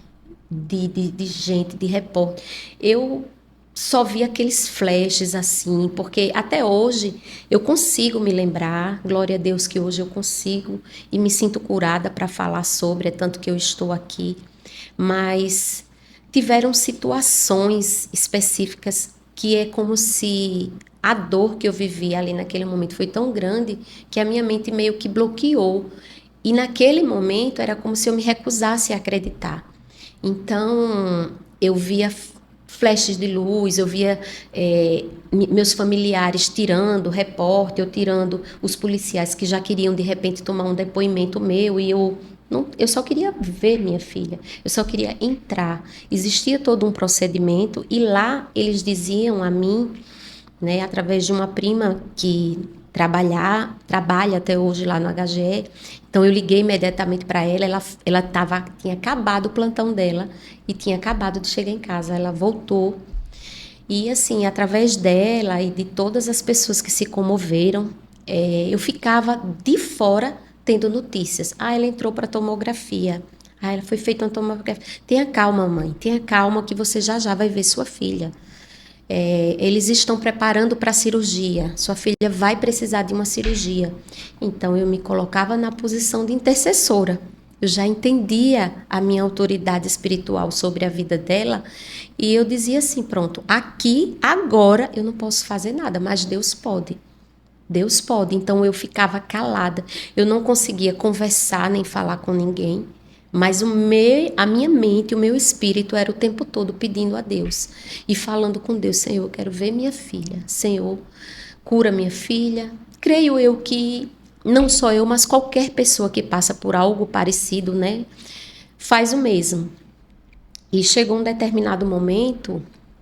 de gente, de repórter. Eu só vi aqueles flashes assim, porque até hoje eu consigo me lembrar, glória a Deus que hoje eu consigo e me sinto curada para falar sobre, é tanto que eu estou aqui, mas tiveram situações específicas que é como se a dor que eu vivi ali naquele momento foi tão grande que a minha mente meio que bloqueou. E naquele momento era como se eu me recusasse a acreditar. Então, eu via flashes de luz, eu via meus familiares tirando o repórter, eu tirando os policiais que já queriam de repente tomar um depoimento meu e eu só queria ver minha filha, eu só queria entrar. Existia todo um procedimento e lá eles diziam a mim, né, através de uma prima que trabalha até hoje lá no HGE. Então eu liguei imediatamente para ela tinha acabado o plantão dela e tinha acabado de chegar em casa, ela voltou. E assim, através dela e de todas as pessoas que se comoveram, eu ficava de fora tendo notícias. Ah, ela entrou para tomografia. Ah, ela foi feita uma tomografia. Tenha calma, mãe, tenha calma que você já já vai ver sua filha. Eles estão preparando para a cirurgia. Sua filha vai precisar de uma cirurgia. Então eu me colocava na posição de intercessora. Eu já entendia a minha autoridade espiritual sobre a vida dela e eu dizia assim, pronto, aqui, agora eu não posso fazer nada, mas Deus pode. Deus pode. Então eu ficava calada. Eu não conseguia conversar nem falar com ninguém. Mas a minha mente, o meu espírito era o tempo todo pedindo a Deus e falando com Deus, Senhor, eu quero ver minha filha. Senhor, cura minha filha. Creio eu que não só eu, mas qualquer pessoa que passa por algo parecido, né, faz o mesmo. E chegou um determinado momento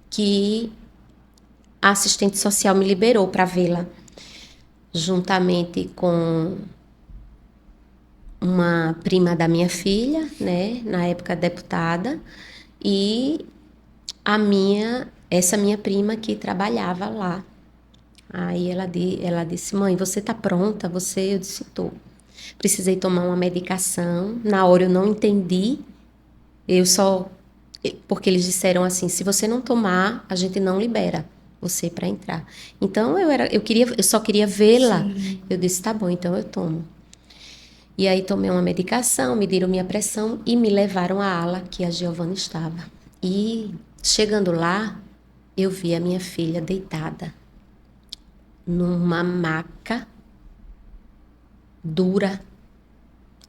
que a assistente social me liberou para vê-la, juntamente com uma prima da minha filha, né, na época deputada, e essa minha prima que trabalhava lá. Aí ela disse, mãe, você tá pronta? Eu disse, tô. Precisei tomar uma medicação, na hora eu não entendi, porque eles disseram assim, se você não tomar, a gente não libera você para entrar. Então eu só queria vê-la. Eu disse, tá bom, então eu tomo. E aí tomei uma medicação, mediram minha pressão e me levaram à ala que a Giovana estava. E chegando lá, eu vi a minha filha deitada numa maca dura,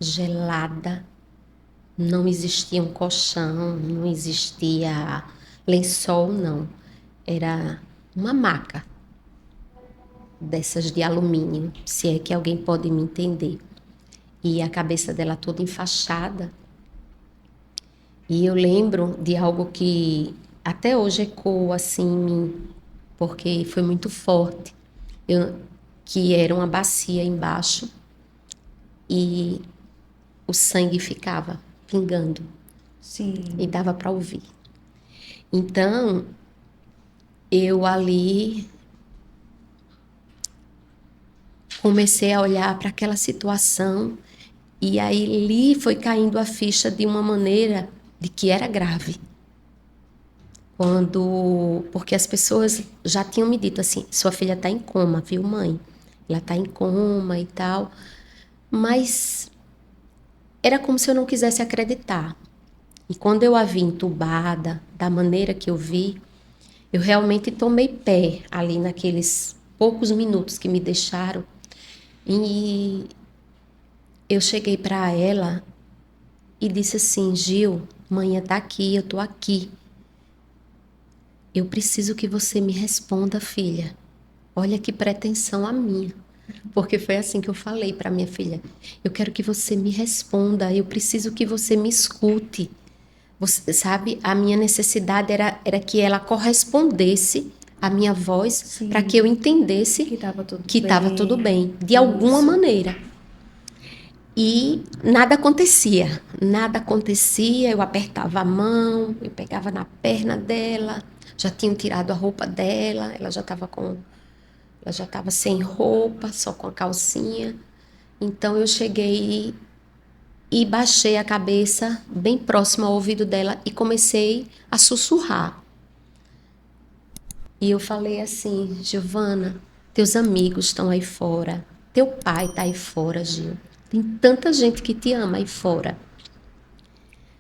gelada. Não existia um colchão, não existia lençol, não. Era uma maca dessas de alumínio, se é que alguém pode me entender. E a cabeça dela toda enfaixada. E eu lembro de algo que até hoje ecoa assim em mim, porque foi muito forte. Que era uma bacia embaixo e o sangue ficava pingando. Sim. E dava para ouvir. Então, eu ali comecei a olhar para aquela situação e aí ali foi caindo a ficha de uma maneira de que era grave. Porque as pessoas já tinham me dito assim, sua filha está em coma, viu, mãe? Ela está em coma e tal. Mas era como se eu não quisesse acreditar. E quando eu a vi entubada, da maneira que eu vi, eu realmente tomei pé ali naqueles poucos minutos que me deixaram. E eu cheguei para ela e disse assim, Gil, mãe está aqui, eu estou aqui. Eu preciso que você me responda, filha. Olha que pretensão a minha. Porque foi assim que eu falei para minha filha. Eu quero que você me responda, eu preciso que você me escute. Você sabe, a minha necessidade era que ela correspondesse à minha voz para que eu entendesse que estava tudo bem, de alguma maneira. E nada acontecia, eu apertava a mão, eu pegava na perna dela, já tinham tirado a roupa dela, ela já estava sem roupa, só com a calcinha. Então eu cheguei e baixei a cabeça bem próximo ao ouvido dela e comecei a sussurrar. E eu falei assim, Giovana, teus amigos estão aí fora, teu pai está aí fora, Gil. Tem tanta gente que te ama aí fora.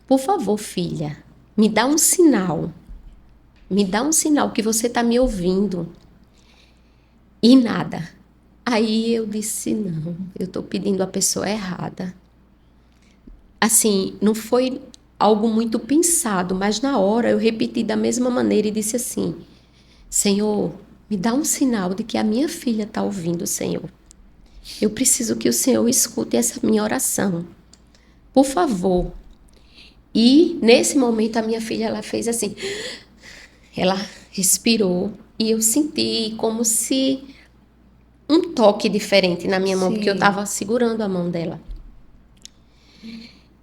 Por favor, filha, me dá um sinal. Me dá um sinal que você está me ouvindo. E nada. Aí eu disse, não, eu estou pedindo a pessoa errada. Assim, não foi algo muito pensado, mas na hora eu repeti da mesma maneira e disse assim, Senhor, me dá um sinal de que a minha filha está ouvindo, Senhor. Eu preciso que o Senhor escute essa minha oração. Por favor. E nesse momento a minha filha, ela fez assim, ela respirou e eu senti como se um toque diferente na minha mão, porque eu estava segurando a mão dela.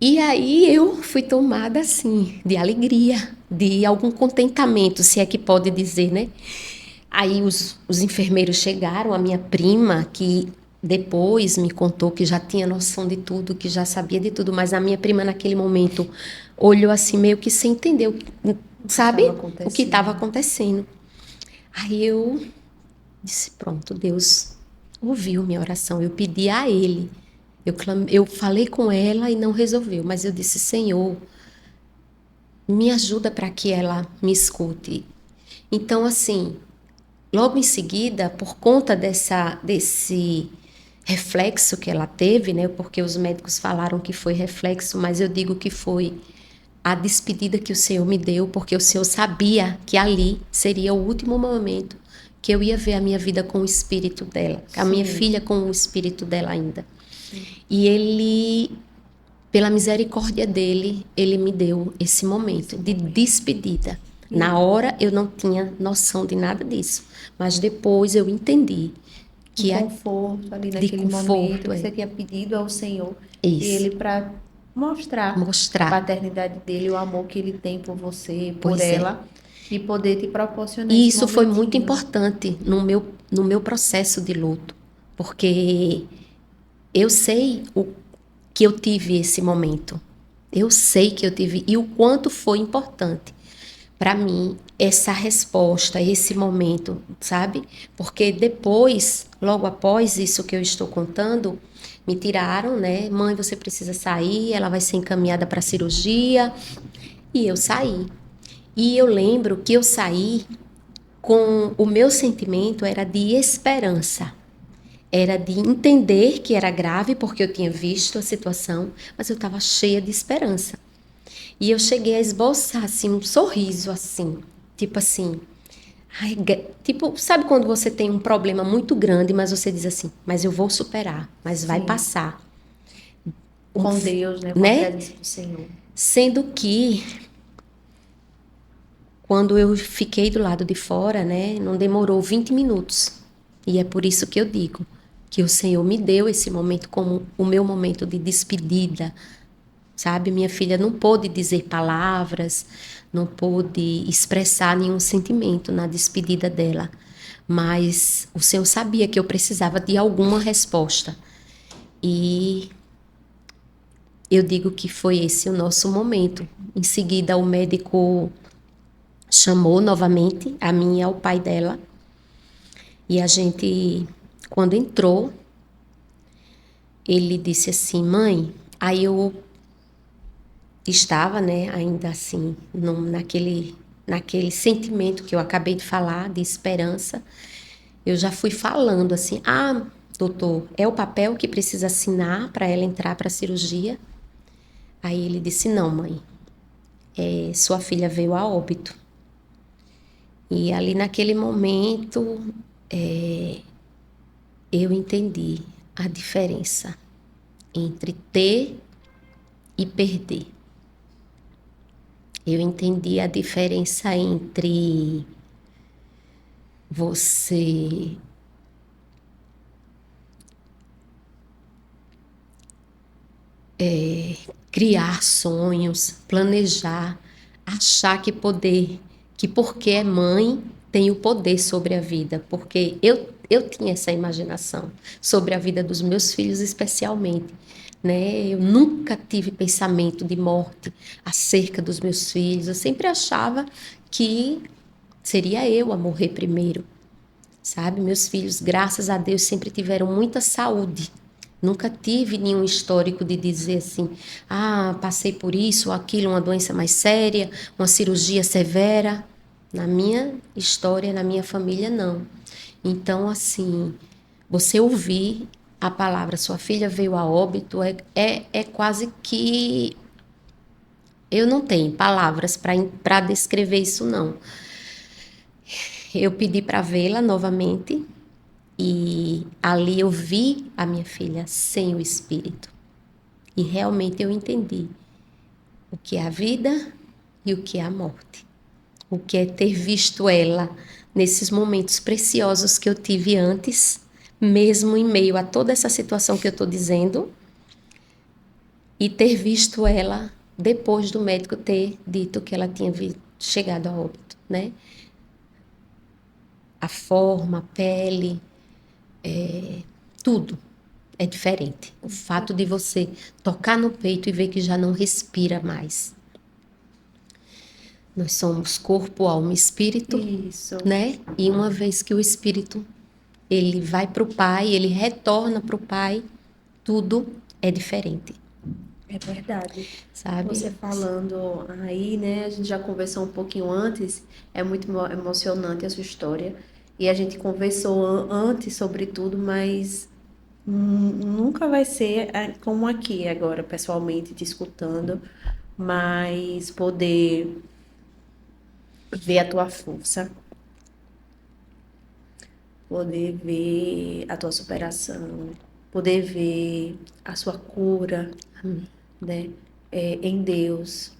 E aí eu fui tomada assim, de alegria, de algum contentamento, se é que pode dizer, né? Aí os enfermeiros chegaram, a minha prima, que depois me contou que já tinha noção de tudo, que já sabia de tudo, mas a minha prima naquele momento olhou assim meio que sem entender, sabe? O que estava acontecendo. Aí eu disse, pronto, Deus ouviu minha oração, eu pedi a Ele. Eu falei com ela e não resolveu, mas eu disse, Senhor, me ajuda para que ela me escute. Então, assim, logo em seguida, por conta desse reflexo que ela teve, né? Porque os médicos falaram que foi reflexo, mas eu digo que foi a despedida que o Senhor me deu, porque o Senhor sabia que ali seria o último momento que eu ia ver a minha vida com o espírito dela, a minha filha com o espírito dela ainda. E Ele, pela misericórdia dele, Ele me deu esse momento de despedida. Na hora eu não tinha noção de nada disso, mas depois eu entendi que conforto ali naquele momento que você tinha pedido ao Senhor e Ele para mostrar a paternidade dele, o amor que Ele tem por você, por ela, e poder te proporcionar e isso foi muito importante no meu processo de luto, porque eu sei que eu tive esse momento. Eu sei que eu tive e o quanto foi importante para mim essa resposta, esse momento, sabe? Porque depois, logo após isso que eu estou contando, me tiraram, né? Mãe, você precisa sair, ela vai ser encaminhada para cirurgia. E eu saí. E eu lembro que eu saí com o meu sentimento era de esperança. Era de entender que era grave, porque eu tinha visto a situação, mas eu estava cheia de esperança. E eu cheguei a esboçar, assim, um sorriso, assim, tipo assim... Ai, tipo, sabe quando você tem um problema muito grande, mas você diz assim, mas eu vou superar, mas vai passar. Com Deus, né? Com a presença do Senhor. Sendo que... Quando eu fiquei do lado de fora, né, não demorou 20 minutos. E é por isso que eu digo que o Senhor me deu esse momento como o meu momento de despedida, sabe? Minha filha não pôde dizer palavras, não pôde expressar nenhum sentimento na despedida dela. mas o Senhor sabia que eu precisava de alguma resposta. E eu digo que foi esse o nosso momento. Em seguida, o médico chamou novamente a mim e ao pai dela. E a gente, quando entrou, ele disse assim, mãe, aí eu estava, né, ainda assim, naquele sentimento que eu acabei de falar, de esperança, eu já fui falando assim, doutor, é o papel que precisa assinar para ela entrar para a cirurgia? Aí ele disse, não, mãe, sua filha veio a óbito. E ali naquele momento, eu entendi a diferença entre ter e perder. Eu entendi a diferença entre você criar sonhos, planejar, achar que porque é mãe, tem o poder sobre a vida, porque eu tinha essa imaginação sobre a vida dos meus filhos especialmente, né? Eu nunca tive pensamento de morte acerca dos meus filhos, eu sempre achava que seria eu a morrer primeiro, sabe? Meus filhos, graças a Deus, sempre tiveram muita saúde. Nunca tive nenhum histórico de dizer assim, passei por isso ou aquilo, uma doença mais séria, uma cirurgia severa. Na minha história, na minha família, não. Então, assim, você ouvir a palavra, sua filha veio a óbito, é quase que... Eu não tenho palavras para descrever isso, não. Eu pedi para vê-la novamente e ali eu vi a minha filha sem o espírito. E realmente eu entendi o que é a vida e o que é a morte. O que é ter visto ela nesses momentos preciosos que eu tive antes, mesmo em meio a toda essa situação que eu estou dizendo, e ter visto ela depois do médico ter dito que ela tinha chegado a óbito, né? A forma, a pele, tudo é diferente. O fato de você tocar no peito e ver que já não respira mais. Nós somos corpo, alma e espírito, Isso. né? E uma vez que o espírito ele vai para o Pai, ele retorna para o Pai, tudo é diferente. É verdade. Sabe? Você falando aí, né? A gente já conversou um pouquinho antes, é muito emocionante a sua história. E a gente conversou antes sobre tudo, mas nunca vai ser como aqui agora, pessoalmente, te escutando, mas poder ver a tua força, poder ver a tua superação, poder ver a sua cura, né, em Deus.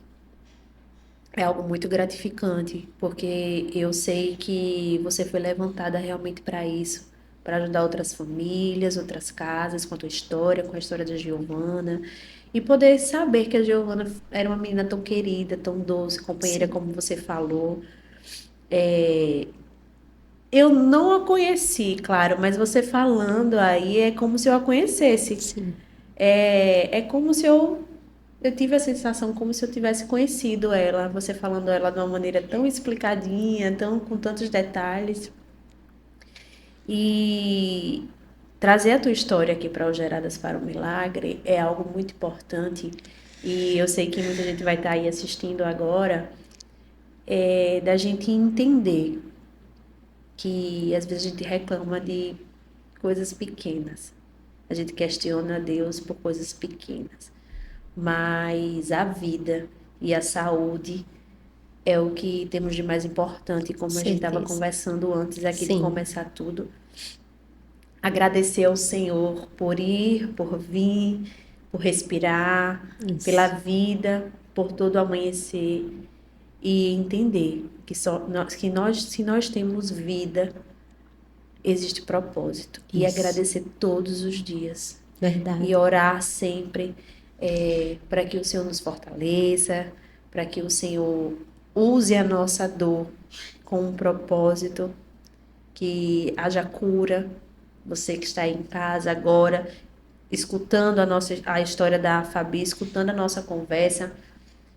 É algo muito gratificante, porque eu sei que você foi levantada realmente para isso, para ajudar outras famílias, outras casas, com a tua história, com a história da Giovana, e poder saber que a Giovana era uma menina tão querida, tão doce, companheira, Sim. como você falou. Eu não a conheci, claro, mas você falando aí é como se eu a conhecesse. Sim. É como se eu tive a sensação como se eu tivesse conhecido ela, você falando ela de uma maneira tão explicadinha, tão com tantos detalhes. E trazer a tua história aqui para o Geradas para o Milagre é algo muito importante. E eu sei que muita gente vai estar aí assistindo agora, da gente entender que às vezes a gente reclama de coisas pequenas. A gente questiona Deus por coisas pequenas. Mas a vida e a saúde é o que temos de mais importante, como a gente estava conversando antes aqui de começar tudo. Agradecer ao Senhor por ir, por vir, por respirar, pela vida, por todo o amanhecer e entender que se nós temos vida, existe propósito. E agradecer todos os dias. Verdade. E orar sempre para que o Senhor nos fortaleça, para que o Senhor use a nossa dor com um propósito, que haja cura. Você que está aí em casa agora, escutando a história da Fabi, escutando a nossa conversa.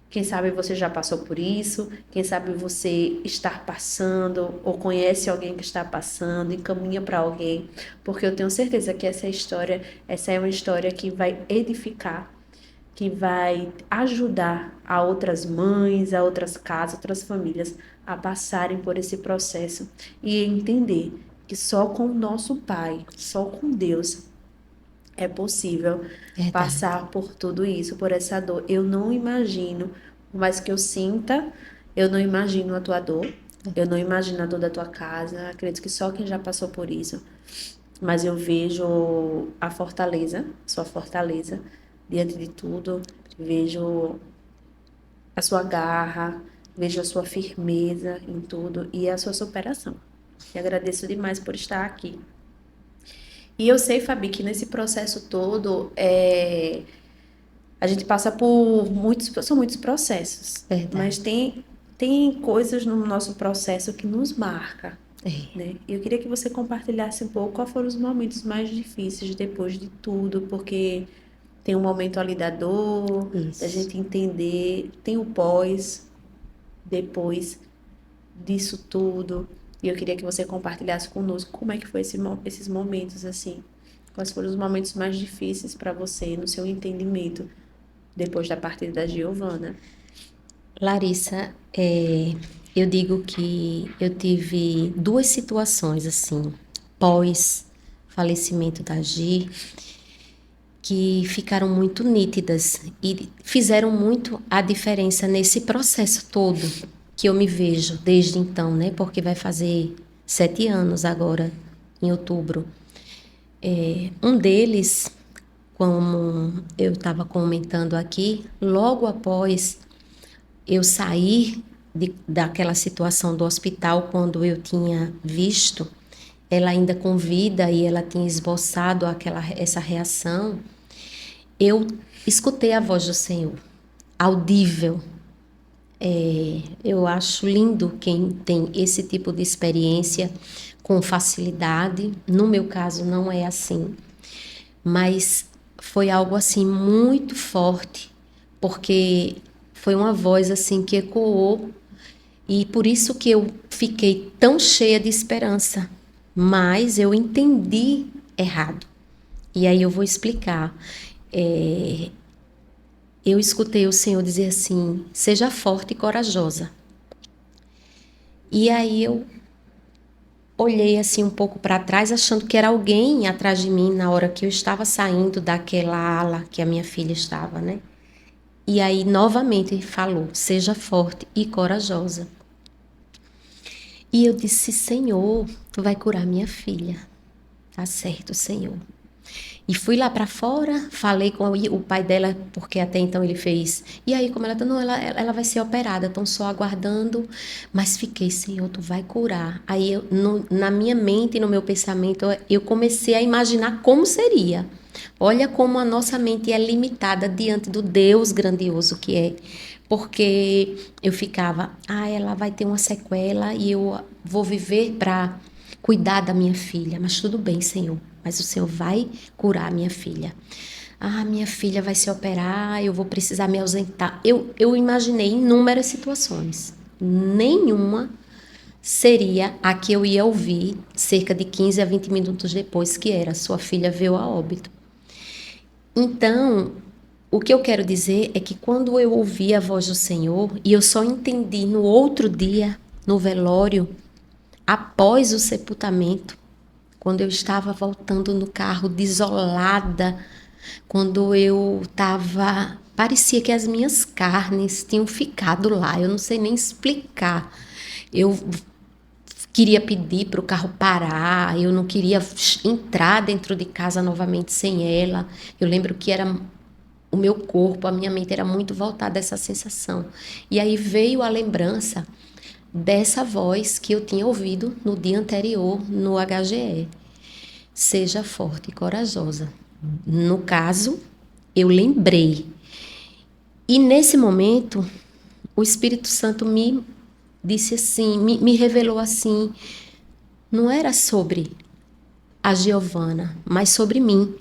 Quem sabe você já passou por isso, quem sabe você está passando ou conhece alguém que está passando, encaminha para alguém, porque eu tenho certeza que essa é uma história que vai edificar, que vai ajudar a outras mães, a outras casas, outras famílias a passarem por esse processo e entender que só com o nosso Pai, só com Deus, é possível passar por tudo isso, por essa dor. Eu não imagino, por mais que eu sinta, eu não imagino a tua dor, eu não imagino a dor da tua casa. Acredito que só quem já passou por isso. Mas eu vejo a fortaleza, sua fortaleza, diante de tudo. Vejo a sua garra, vejo a sua firmeza em tudo e a sua superação. E agradeço demais por estar aqui. E eu sei, Fabi, que nesse processo todo, a gente passa por são muitos processos. Verdade. Mas tem coisas no nosso processo que nos marca. Né? E eu queria que você compartilhasse um pouco quais foram os momentos mais difíceis depois de tudo, porque tem um momento ali da dor, da gente entender, tem o pós, depois disso tudo. E eu queria que você compartilhasse conosco como é que foi esses momentos, assim. Quais foram os momentos mais difíceis para você, no seu entendimento, depois da partida da Giovana? Larissa, eu digo que eu tive 2 situações, assim, pós falecimento da Gi, que ficaram muito nítidas e fizeram muito a diferença nesse processo todo que eu me vejo desde então, né? Porque vai fazer 7 anos agora, em outubro. Um deles, como eu estava comentando aqui, logo após eu sair daquela situação do hospital, quando eu tinha visto ela ainda com vida e ela tinha esboçado essa reação, eu escutei a voz do Senhor, audível. Eu acho lindo quem tem esse tipo de experiência com facilidade. No meu caso não é assim, mas foi algo assim muito forte, porque foi uma voz assim que ecoou, e por isso que eu fiquei tão cheia de esperança, mas eu entendi errado. E aí eu vou explicar. Eu escutei o Senhor dizer assim: seja forte e corajosa. E aí eu olhei assim um pouco para trás, achando que era alguém atrás de mim na hora que eu estava saindo daquela ala que a minha filha estava, né? E aí novamente ele falou: seja forte e corajosa. E eu disse: Senhor, tu vai curar minha filha. Tá certo, Senhor. E fui lá para fora, falei com o pai dela, porque até então ele fez. E aí, como ela tá, não, ela vai ser operada, estão só aguardando. Mas fiquei: Senhor, tu vai curar. Aí, na minha mente e no meu pensamento, eu comecei a imaginar como seria. Olha como a nossa mente é limitada diante do Deus grandioso que é. Porque eu ficava: ela vai ter uma sequela e eu vou viver para cuidar da minha filha. Mas tudo bem, Senhor. Mas o Senhor vai curar minha filha. Minha filha vai se operar, eu vou precisar me ausentar. Eu imaginei inúmeras situações. Nenhuma seria a que eu ia ouvir cerca de 15 a 20 minutos depois, que era: sua filha veio a óbito. Então, o que eu quero dizer é que quando eu ouvi a voz do Senhor, e eu só entendi no outro dia, no velório, após o sepultamento, quando eu estava voltando no carro desolada, quando eu estava... Parecia que as minhas carnes tinham ficado lá, eu não sei nem explicar. Eu queria pedir para o carro parar, eu não queria entrar dentro de casa novamente sem ela. Eu lembro que era o meu corpo, a minha mente era muito voltada a essa sensação. E aí veio a lembrança dessa voz que eu tinha ouvido no dia anterior no HGE. Seja forte e corajosa. No caso, eu lembrei. E nesse momento, o Espírito Santo me disse assim, me revelou assim: não era sobre a Giovana, mas sobre mim.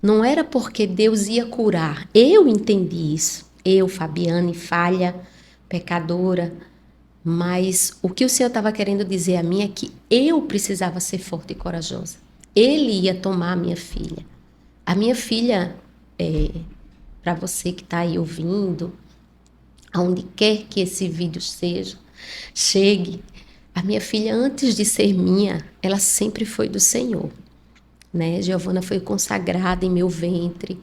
Não era porque Deus ia curar. Eu entendi isso. Eu, Fabiane, falha, pecadora. Mas o que o Senhor estava querendo dizer a mim é que eu precisava ser forte e corajosa. Ele ia tomar a minha filha. A minha filha, para você que está aí ouvindo, aonde quer que esse vídeo chegue, a minha filha, antes de ser minha, ela sempre foi do Senhor. Né? Giovana foi consagrada em meu ventre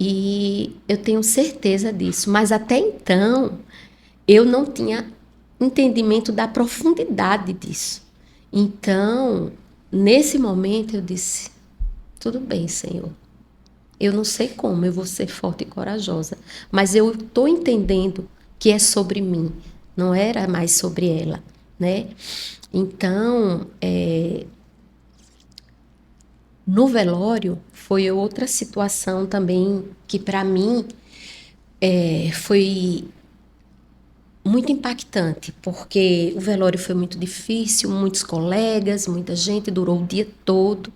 e eu tenho certeza disso, mas até então eu não tinha entendimento da profundidade disso. Então, nesse momento eu disse, tudo bem, Senhor, eu não sei como eu vou ser forte e corajosa, mas eu estou entendendo que é sobre mim, não era mais sobre ela, né? Então, no velório, foi outra situação também que, para mim, foi muito impactante, porque o velório foi muito difícil, muitos colegas, muita gente, durou o dia todo,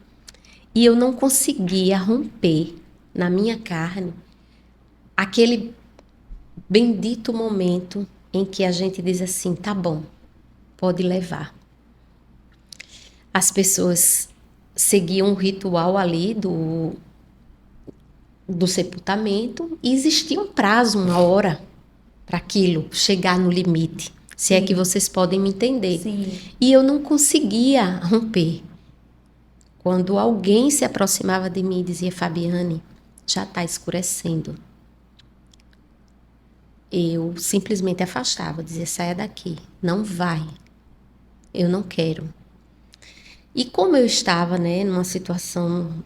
e eu não conseguia romper na minha carne aquele bendito momento em que a gente diz assim, tá bom, pode levar. As pessoas seguiam um ritual ali do sepultamento e existia um prazo, uma hora para aquilo chegar no limite, se é que vocês podem me entender. Sim. E eu não conseguia romper. Quando alguém se aproximava de mim e dizia, Fabiane, já está escurecendo, eu simplesmente afastava, dizia, saia daqui, não vai, eu não quero. E como eu estava, né, numa situação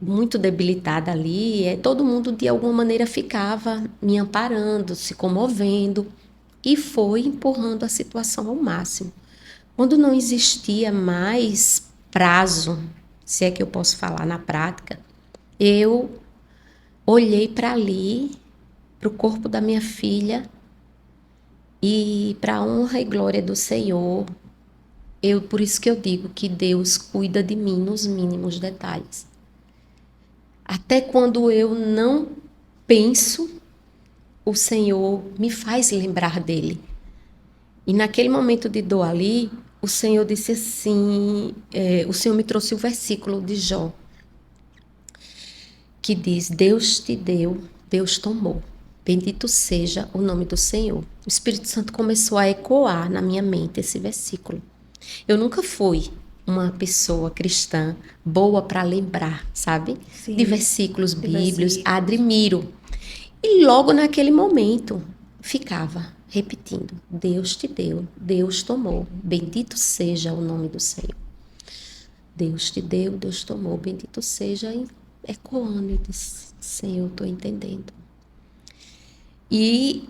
muito debilitada ali, todo mundo de alguma maneira ficava me amparando, se comovendo e foi empurrando a situação ao máximo. Quando não existia mais prazo, se é que eu posso falar na prática, eu olhei para ali, para o corpo da minha filha e para a honra e glória do Senhor, por isso que eu digo que Deus cuida de mim nos mínimos detalhes. Até quando eu não penso, o Senhor me faz lembrar dele. E naquele momento de dor ali, o Senhor disse assim, o Senhor me trouxe o versículo de Jó, que diz, Deus te deu, Deus tomou. Bendito seja o nome do Senhor. O Espírito Santo começou a ecoar na minha mente esse versículo. Eu nunca fui uma pessoa cristã boa para lembrar, sabe? Sim, de versículos bíblicos, admiro. E logo naquele momento ficava repetindo, Deus te deu, Deus tomou, bendito seja o nome do Senhor. Deus te deu, Deus tomou, bendito seja, e ecoando, eu disse, Senhor, estou entendendo. E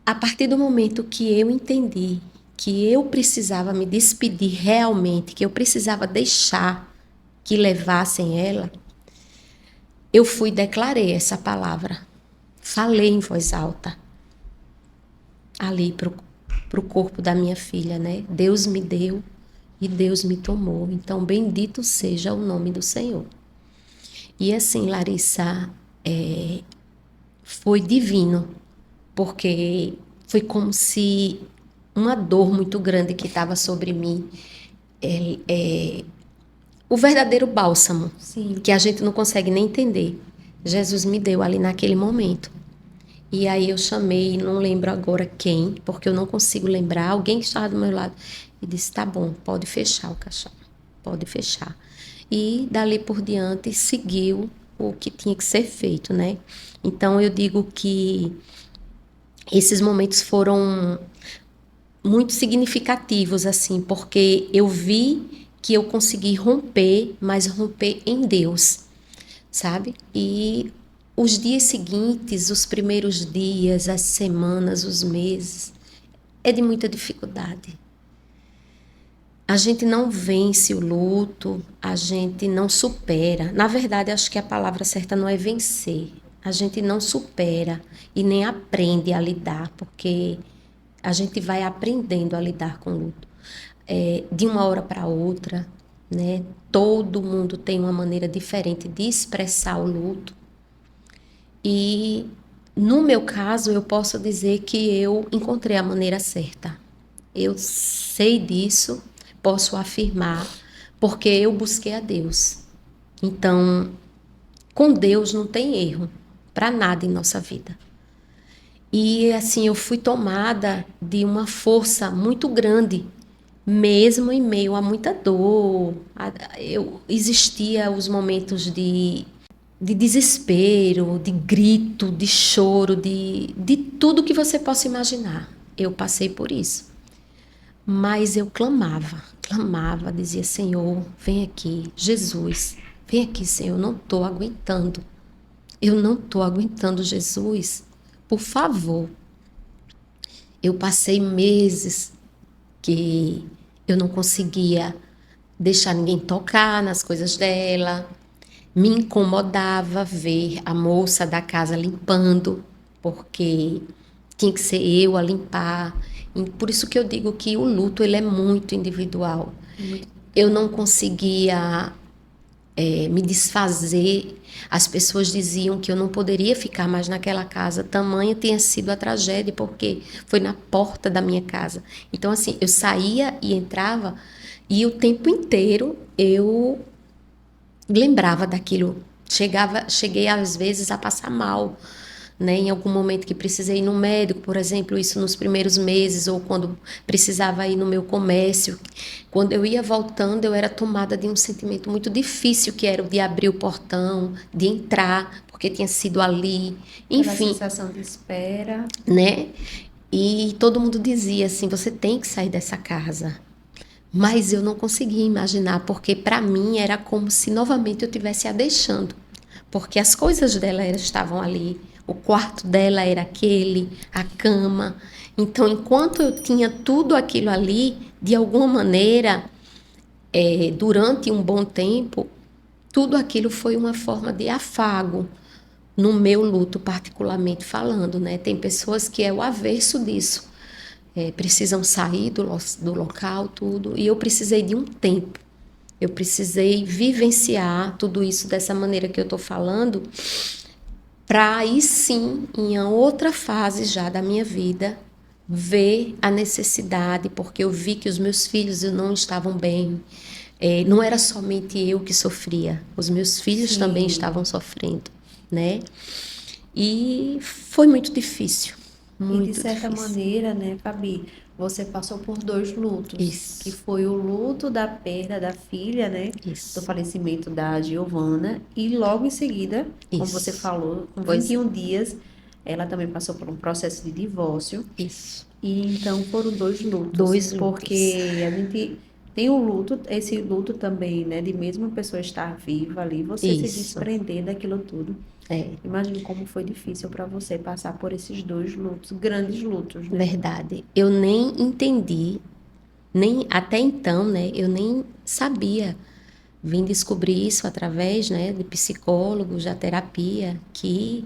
a partir do momento que eu entendi que eu precisava me despedir realmente, que eu precisava deixar que levassem ela, eu fui e declarei essa palavra. Falei em voz alta, ali pro corpo da minha filha, né? Deus me deu e Deus me tomou. Então, bendito seja o nome do Senhor. E assim, Larissa, foi divino, porque foi como se uma dor muito grande que estava sobre mim, o verdadeiro bálsamo, Sim, que a gente não consegue nem entender, Jesus me deu ali naquele momento. E aí eu chamei, não lembro agora quem, porque eu não consigo lembrar, alguém que estava do meu lado, e disse, tá bom, pode fechar o caixão, pode fechar. E dali por diante seguiu o que tinha que ser feito, né? Então eu digo que esses momentos foram muito significativos, assim, porque eu vi que eu consegui romper, mas romper em Deus, sabe? E os dias seguintes, os primeiros dias, as semanas, os meses, é de muita dificuldade. A gente não vence o luto, a gente não supera. Na verdade, acho que a palavra certa não é vencer. A gente não supera e nem aprende a lidar, porque a gente vai aprendendo a lidar com o luto. de uma hora para outra, né? Todo mundo tem uma maneira diferente de expressar o luto. E no meu caso, eu posso dizer que eu encontrei a maneira certa. Eu sei disso, posso afirmar, porque eu busquei a Deus. Então, com Deus não tem erro para nada em nossa vida. E assim, eu fui tomada de uma força muito grande, mesmo em meio a muita dor. Existia os momentos de desespero, de grito, de choro, de tudo que você possa imaginar. Eu passei por isso. Mas eu clamava, dizia, Senhor, vem aqui, Jesus, vem aqui, Senhor, eu não estou aguentando. Eu não estou aguentando, Jesus, por favor. Eu passei meses que eu não conseguia deixar ninguém tocar nas coisas dela. Me incomodava ver a moça da casa limpando, porque tinha que ser eu a limpar. E por isso que eu digo que o luto ele é muito individual. Eu não conseguia me desfazer. As pessoas diziam que eu não poderia ficar mais naquela casa. Tamanha tinha sido a tragédia, porque foi na porta da minha casa. Então, assim, eu saía e entrava, e o tempo inteiro eu lembrava daquilo. Cheguei às vezes a passar mal, né? Em algum momento que precisei ir no médico, por exemplo, isso nos primeiros meses, ou quando precisava ir no meu comércio. Quando eu ia voltando, eu era tomada de um sentimento muito difícil, que era o de abrir o portão, de entrar, porque tinha sido ali, enfim. Aquela sensação de espera. Né? E todo mundo dizia assim, você tem que sair dessa casa. Mas eu não conseguia imaginar, porque para mim era como se novamente eu estivesse a deixando. Porque as coisas dela estavam ali, o quarto dela era aquele, a cama. Então, enquanto eu tinha tudo aquilo ali, de alguma maneira, durante um bom tempo, tudo aquilo foi uma forma de afago no meu luto, particularmente falando, né? Tem pessoas que é o avesso disso. Precisam sair do local, tudo. E eu precisei de um tempo. Eu precisei vivenciar tudo isso dessa maneira que eu estou falando, para aí sim, em outra fase já da minha vida, ver a necessidade, porque eu vi que os meus filhos não estavam bem. Não era somente eu que sofria, os meus filhos também estavam sofrendo, né? E foi muito difícil. Muito e de certa difícil. maneira, né, Fabi, você passou por 2 lutos. Isso. Que foi o luto da perda da filha, né? Isso. Do falecimento da Giovana. E logo em seguida, como Isso. você falou, com 21 dias, ela também passou por um processo de divórcio. Isso. E então foram 2 lutos. 2 lutos. Porque a gente tem o luto, esse luto também, né? De mesmo a pessoa estar viva ali, você se desprender daquilo tudo. Imagine como foi difícil para você passar por esses 2 lutos, grandes lutos, né? Verdade. Eu nem entendi, nem até então, né? Eu nem sabia. Vim descobrir isso através, né, de psicólogos, da terapia, que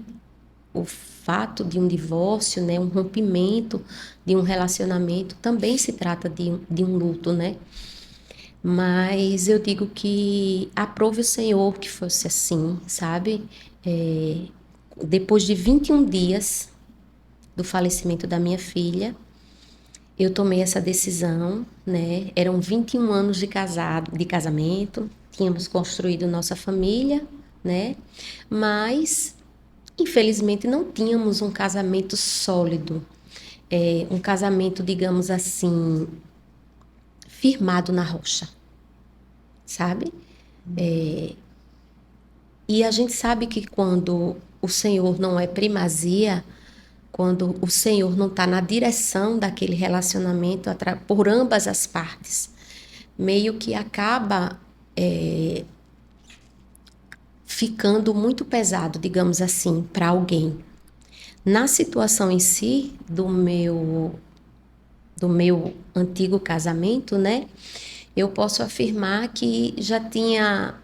o fato de um divórcio, né, um rompimento de um relacionamento também se trata de um luto, né? Mas eu digo que aprove o Senhor que fosse assim, sabe? Depois de 21 dias do falecimento da minha filha, eu tomei essa decisão, né? Eram 21 anos de casamento, tínhamos construído nossa família, né? Mas, infelizmente, não tínhamos um casamento sólido, um casamento, digamos assim, firmado na rocha, sabe? E a gente sabe que quando o Senhor não é primazia, quando o Senhor não está na direção daquele relacionamento por ambas as partes, meio que acaba ficando muito pesado, digamos assim, para alguém. Na situação em si do meu antigo casamento, né? Eu posso afirmar que já tinha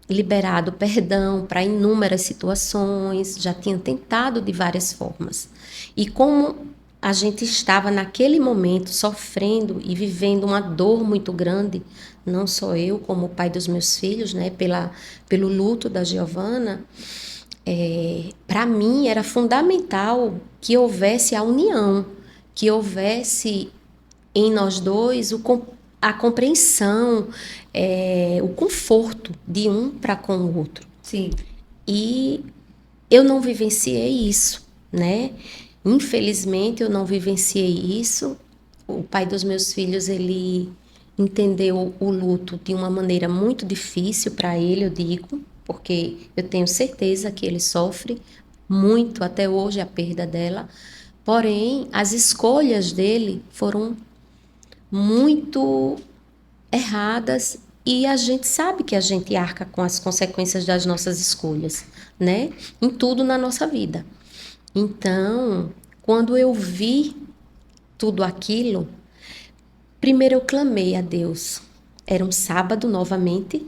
liberado perdão para inúmeras situações, já tinha tentado de várias formas. E como a gente estava naquele momento sofrendo e vivendo uma dor muito grande, não só eu, como o pai dos meus filhos, né, pelo luto da Giovana, para mim era fundamental que houvesse a união, que houvesse em nós dois a compreensão, o conforto de um para com o outro. Sim. E eu não vivenciei isso, né? Infelizmente, eu não vivenciei isso. O pai dos meus filhos, ele entendeu o luto de uma maneira muito difícil para ele, eu digo, porque eu tenho certeza que ele sofre muito até hoje a perda dela. Porém, as escolhas dele foram muito erradas e a gente sabe que a gente arca com as consequências das nossas escolhas, né? Em tudo na nossa vida. Então, quando eu vi tudo aquilo, primeiro eu clamei a Deus. Era um sábado novamente.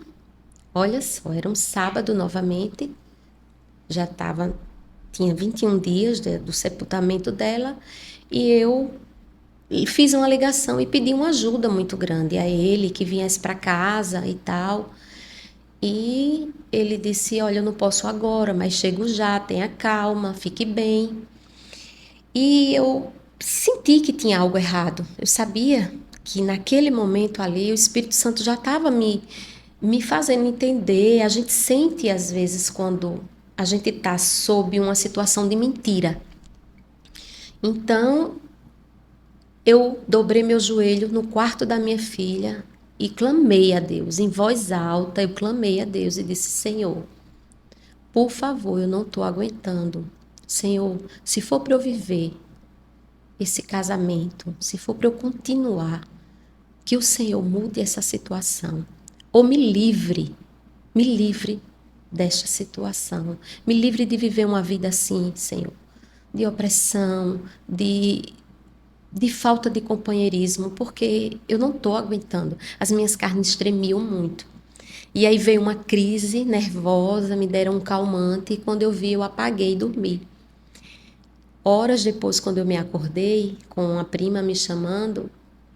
Olha só, era um sábado novamente. Tinha 21 dias do sepultamento dela e eu fiz uma ligação e pedi uma ajuda muito grande a ele, que viesse para casa e tal. E ele disse, olha, eu não posso agora, mas chego já, tenha calma, fique bem. E eu senti que tinha algo errado. Eu sabia que naquele momento ali o Espírito Santo já estava me fazendo entender. A gente sente às vezes quando a gente está sob uma situação de mentira. Então, eu dobrei meu joelho no quarto da minha filha e clamei a Deus, em voz alta, eu clamei a Deus e disse, Senhor, por favor, eu não estou aguentando. Senhor, se for para eu viver esse casamento, se for para eu continuar, que o Senhor mude essa situação, ou me livre desta situação, me livre de viver uma vida assim, Senhor, de opressão, de falta de companheirismo, porque eu não estou aguentando. As minhas carnes tremiam muito. E aí veio uma crise nervosa, me deram um calmante, e quando eu vi, eu apaguei e dormi. Horas depois, quando eu me acordei, com a prima me chamando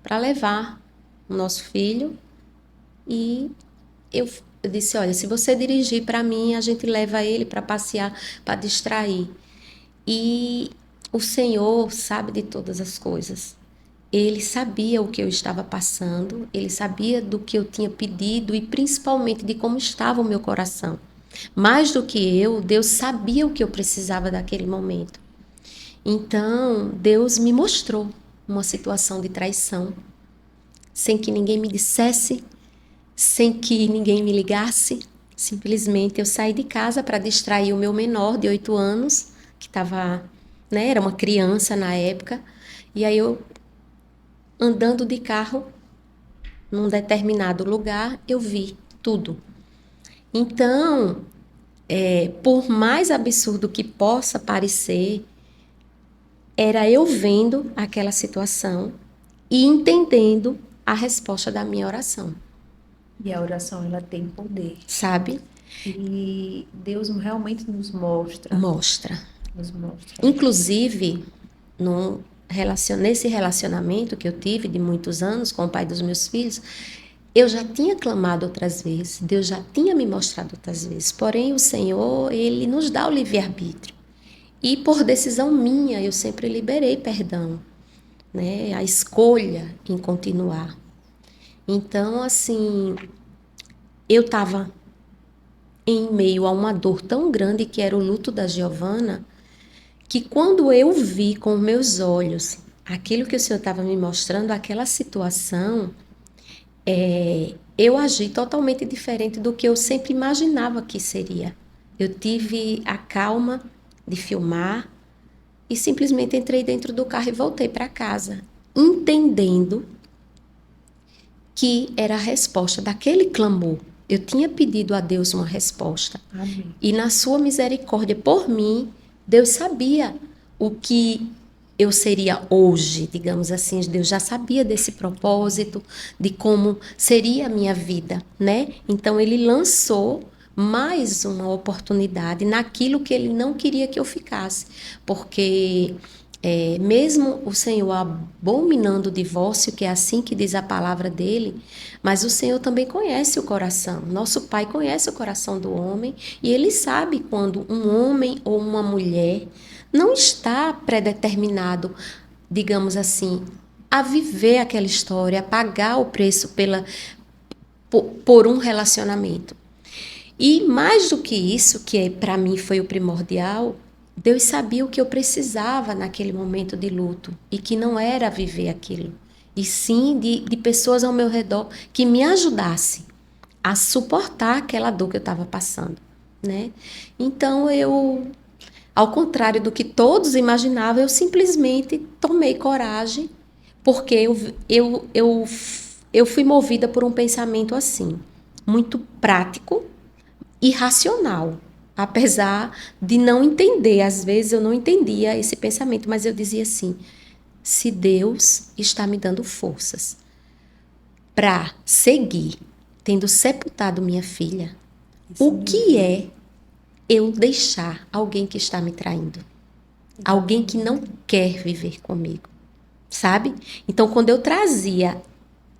para levar o nosso filho, e eu disse, olha, se você dirigir para mim, a gente leva ele para passear, para distrair. E o Senhor sabe de todas as coisas. Ele sabia o que eu estava passando, ele sabia do que eu tinha pedido e principalmente de como estava o meu coração. Mais do que eu, Deus sabia o que eu precisava daquele momento. Então, Deus me mostrou uma situação de traição, sem que ninguém me dissesse, sem que ninguém me ligasse. Simplesmente eu saí de casa para distrair o meu menor de 8 anos, que estava, né, era uma criança na época, e aí eu, andando de carro, num determinado lugar, eu vi tudo. Então, por mais absurdo que possa parecer, era eu vendo aquela situação e entendendo a resposta da minha oração. E a oração, ela tem poder. Sabe? E Deus realmente nos mostra. Nos mostra. Inclusive, nesse relacionamento que eu tive de muitos anos com o pai dos meus filhos, eu já tinha clamado outras vezes, Deus já tinha me mostrado outras vezes. Porém, o Senhor, Ele nos dá o livre-arbítrio. E por decisão minha, eu sempre liberei perdão, né? A escolha em continuar. Então, assim, eu estava em meio a uma dor tão grande que era o luto da Giovana, que quando eu vi com meus olhos aquilo que o Senhor estava me mostrando, aquela situação, eu agi totalmente diferente do que eu sempre imaginava que seria. Eu tive a calma de filmar e simplesmente entrei dentro do carro e voltei para casa, entendendo que era a resposta daquele clamor. Eu tinha pedido a Deus uma resposta. Amém. E na sua misericórdia por mim, Deus sabia o que eu seria hoje, digamos assim. Deus já sabia desse propósito, de como seria a minha vida, né? Então, Ele lançou mais uma oportunidade naquilo que Ele não queria que eu ficasse. Porque mesmo o Senhor abominando o divórcio, que é assim que diz a palavra dele, mas o Senhor também conhece o coração. Nosso Pai conhece o coração do homem e ele sabe quando um homem ou uma mulher não está predeterminado, digamos assim, a viver aquela história, a pagar o preço por um relacionamento. E mais do que isso, que para mim foi o primordial, Deus sabia o que eu precisava naquele momento de luto e que não era viver aquilo, e sim de pessoas ao meu redor que me ajudassem a suportar aquela dor que eu estava passando, né? Então ao contrário do que todos imaginavam, eu simplesmente tomei coragem, porque eu fui movida por um pensamento assim, muito prático e racional. Apesar de não entender, às vezes eu não entendia esse pensamento, mas eu dizia assim: se Deus está me dando forças para seguir, tendo sepultado minha filha, o que é eu deixar alguém que está me traindo? Alguém que não quer viver comigo, sabe? Então, quando eu trazia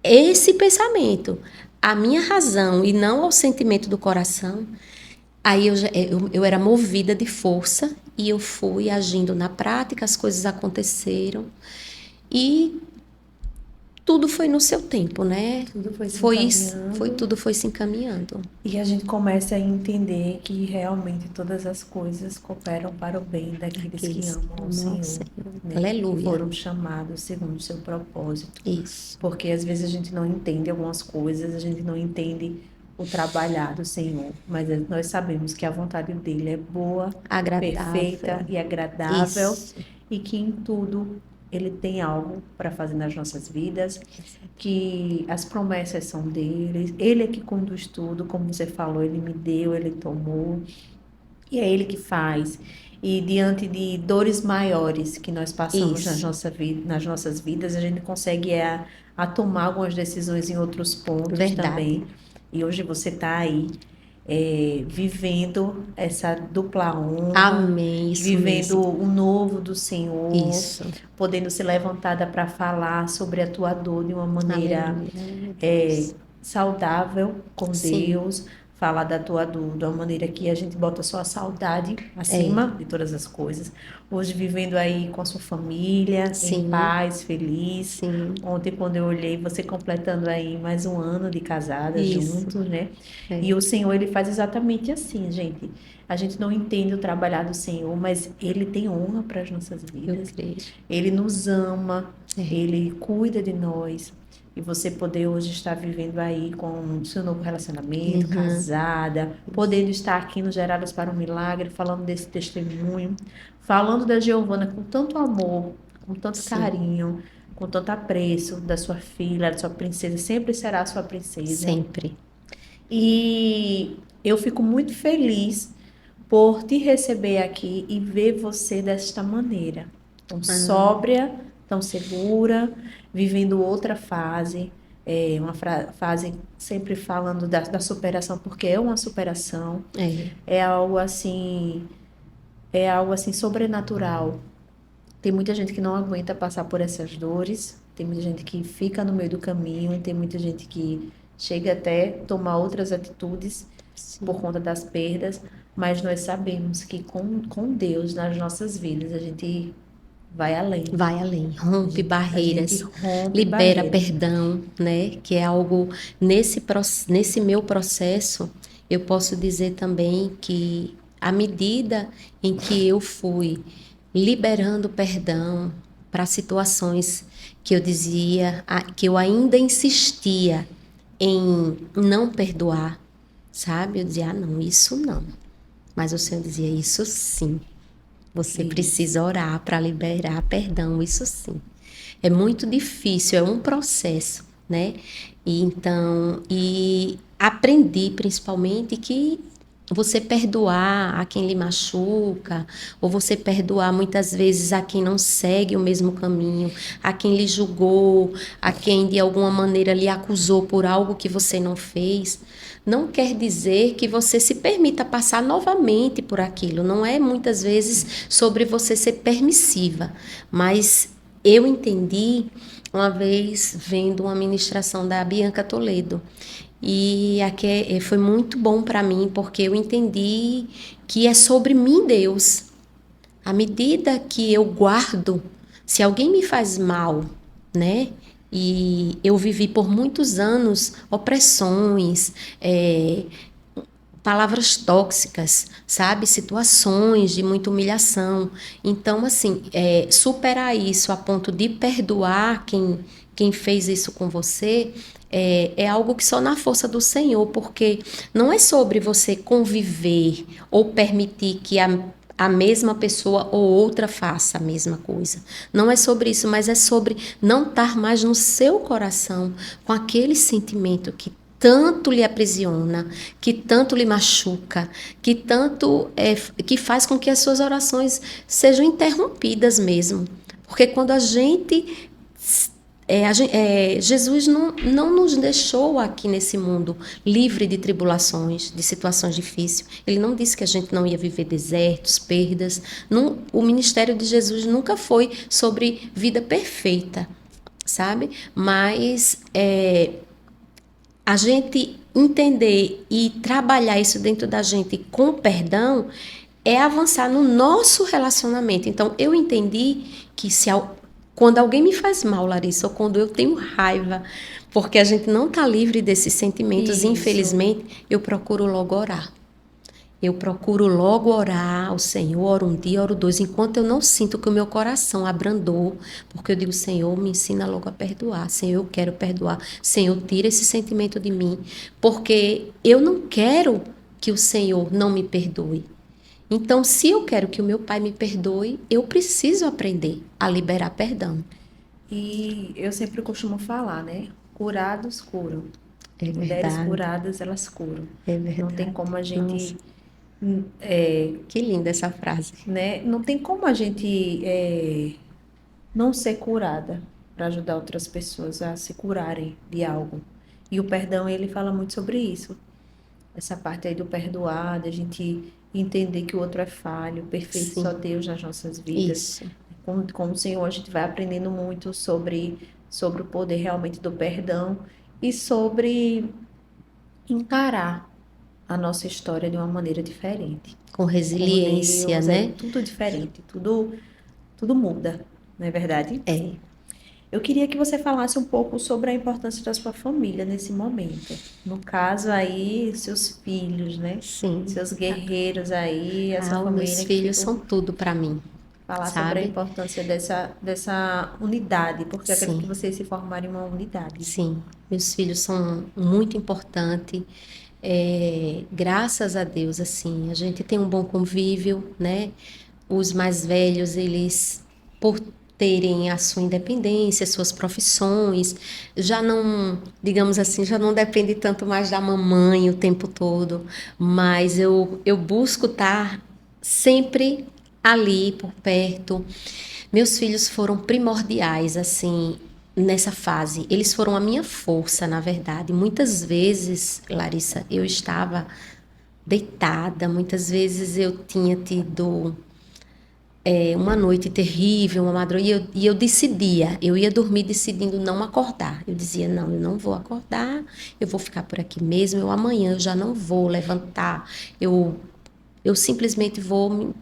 esse pensamento à minha razão e não ao sentimento do coração, aí eu era movida de força e eu fui agindo na prática, as coisas aconteceram e tudo foi no seu tempo, né? Tudo foi se encaminhando. Tudo foi se encaminhando. E a gente começa a entender que realmente todas as coisas cooperam para o bem daqueles que amam o Senhor. Né? Aleluia. Que foram chamados segundo o seu propósito. Isso. Porque às vezes a gente não entende algumas coisas, a gente não entende o trabalhar do Senhor, mas nós sabemos que a vontade dele é boa, agradável, perfeita e agradável. Isso. E que em tudo ele tem algo para fazer nas nossas vidas, que as promessas são dele, ele é que conduz tudo, como você falou, ele me deu, ele tomou, e é ele que faz. E diante de dores maiores que nós passamos nas nossas vidas, a gente consegue a tomar algumas decisões em outros pontos também. E hoje você está aí vivendo essa dupla honra, amém, vivendo o novo do Senhor, isso. Podendo ser levantada para falar sobre a tua dor de uma maneira saudável com Sim. Deus, falar da tua dor de uma maneira que a gente bota só a saudade acima de todas as coisas. Hoje vivendo aí com a sua família, Sim. em paz, feliz. Sim. Ontem quando eu olhei, você completando aí mais um ano de casada juntos, né? E o Senhor, ele faz exatamente assim, gente. A gente não entende o trabalhar do Senhor, mas ele tem honra para as nossas vidas. Ele nos ama, ele cuida de nós. E você poder hoje estar vivendo aí com o seu novo relacionamento, casada, podendo estar aqui no Geradas para um Milagre, falando desse testemunho, falando da Giovana com tanto amor, com tanto carinho, com tanto apreço da sua filha, da sua princesa, sempre será a sua princesa. Sempre. E eu fico muito feliz por te receber aqui e ver você desta maneira, tão sóbria, tão segura, vivendo outra fase, uma fase sempre falando da superação, porque é uma superação, é algo assim sobrenatural. Tem muita gente que não aguenta passar por essas dores, tem muita gente que fica no meio do caminho, tem muita gente que chega até tomar outras atitudes por conta das perdas, mas nós sabemos que com Deus nas nossas vidas a gente vai além. Vai além, rompe barreiras, libera perdão, né? Que é algo, nesse meu processo, eu posso dizer também que à medida em que eu fui liberando perdão para situações que eu dizia, que eu ainda insistia em não perdoar, sabe? Eu dizia, não, isso não. Mas o Senhor dizia, isso sim. Você precisa orar para liberar perdão, isso sim. É muito difícil, é um processo, né? E aprendi principalmente que você perdoar a quem lhe machuca, ou você perdoar muitas vezes a quem não segue o mesmo caminho, a quem lhe julgou, a quem de alguma maneira lhe acusou por algo que você não fez, não quer dizer que você se permita passar novamente por aquilo. Não é muitas vezes sobre você ser permissiva, mas eu entendi uma vez vendo uma ministração da Bianca Toledo. E aqui foi muito bom para mim, porque eu entendi que é sobre mim, Deus. À medida que eu guardo, se alguém me faz mal, né? E eu vivi por muitos anos opressões, palavras tóxicas, sabe? Situações de muita humilhação. Então, assim, superar isso a ponto de perdoar quem fez isso com você é algo que só na força do Senhor, porque não é sobre você conviver ou permitir que a mesma pessoa ou outra faça a mesma coisa. Não é sobre isso, mas é sobre não estar mais no seu coração com aquele sentimento que tanto lhe aprisiona, que tanto lhe machuca, que tanto que faz com que as suas orações sejam interrompidas mesmo. Porque quando Jesus não nos deixou aqui nesse mundo livre de tribulações, de situações difíceis. Ele não disse que a gente não ia viver desertos, perdas. O ministério de Jesus nunca foi sobre vida perfeita, sabe? Mas a gente entender e trabalhar isso dentro da gente com perdão é avançar no nosso relacionamento. Então, eu entendi que quando alguém me faz mal, Larissa, ou quando eu tenho raiva, porque a gente não está livre desses sentimentos, isso. Infelizmente, eu procuro logo orar. Eu procuro logo orar ao Senhor, oro um dia, oro dois, enquanto eu não sinto que o meu coração abrandou, porque eu digo, Senhor, me ensina logo a perdoar, Senhor, eu quero perdoar, Senhor, tira esse sentimento de mim, porque eu não quero que o Senhor não me perdoe. Então, se eu quero que o meu pai me perdoe, eu preciso aprender a liberar perdão. E eu sempre costumo falar, né? Curados curam. É verdade. Mulheres curadas, elas curam. É verdade. Não tem como a gente... que linda essa frase. Né? Não tem como a gente não ser curada para ajudar outras pessoas a se curarem de algo. E o perdão, ele fala muito sobre isso. Essa parte aí do perdoar, da gente entender que o outro é falho, perfeito, sim. Só Deus nas nossas vidas. Isso. Com o Senhor, a gente vai aprendendo muito sobre o poder realmente do perdão e sobre encarar a nossa história de uma maneira diferente. Com resiliência, Deus, né? Tudo diferente, tudo muda, não é verdade? É. Eu queria que você falasse um pouco sobre a importância da sua família nesse momento. No caso aí, seus filhos, né? Sim. Seus guerreiros aí, essa família. Meus filhos são tudo para mim. Falar sobre a importância dessa unidade, porque eu acredito que vocês se formarem uma unidade. Sim, meus filhos são muito importantes. Graças a Deus, assim, a gente tem um bom convívio, né? Os mais velhos, eles, por terem a sua independência, suas profissões, já não, digamos assim, já não depende tanto mais da mamãe o tempo todo, mas eu busco estar sempre ali, por perto. Meus filhos foram primordiais, assim, nessa fase. Eles foram a minha força, na verdade. Muitas vezes, Larissa, eu estava deitada, muitas vezes eu tinha tido uma noite terrível, uma madrugada, e eu decidia, eu ia dormir decidindo não acordar. Eu dizia, não, eu não vou acordar, eu vou ficar por aqui mesmo, amanhã eu já não vou levantar, eu simplesmente vou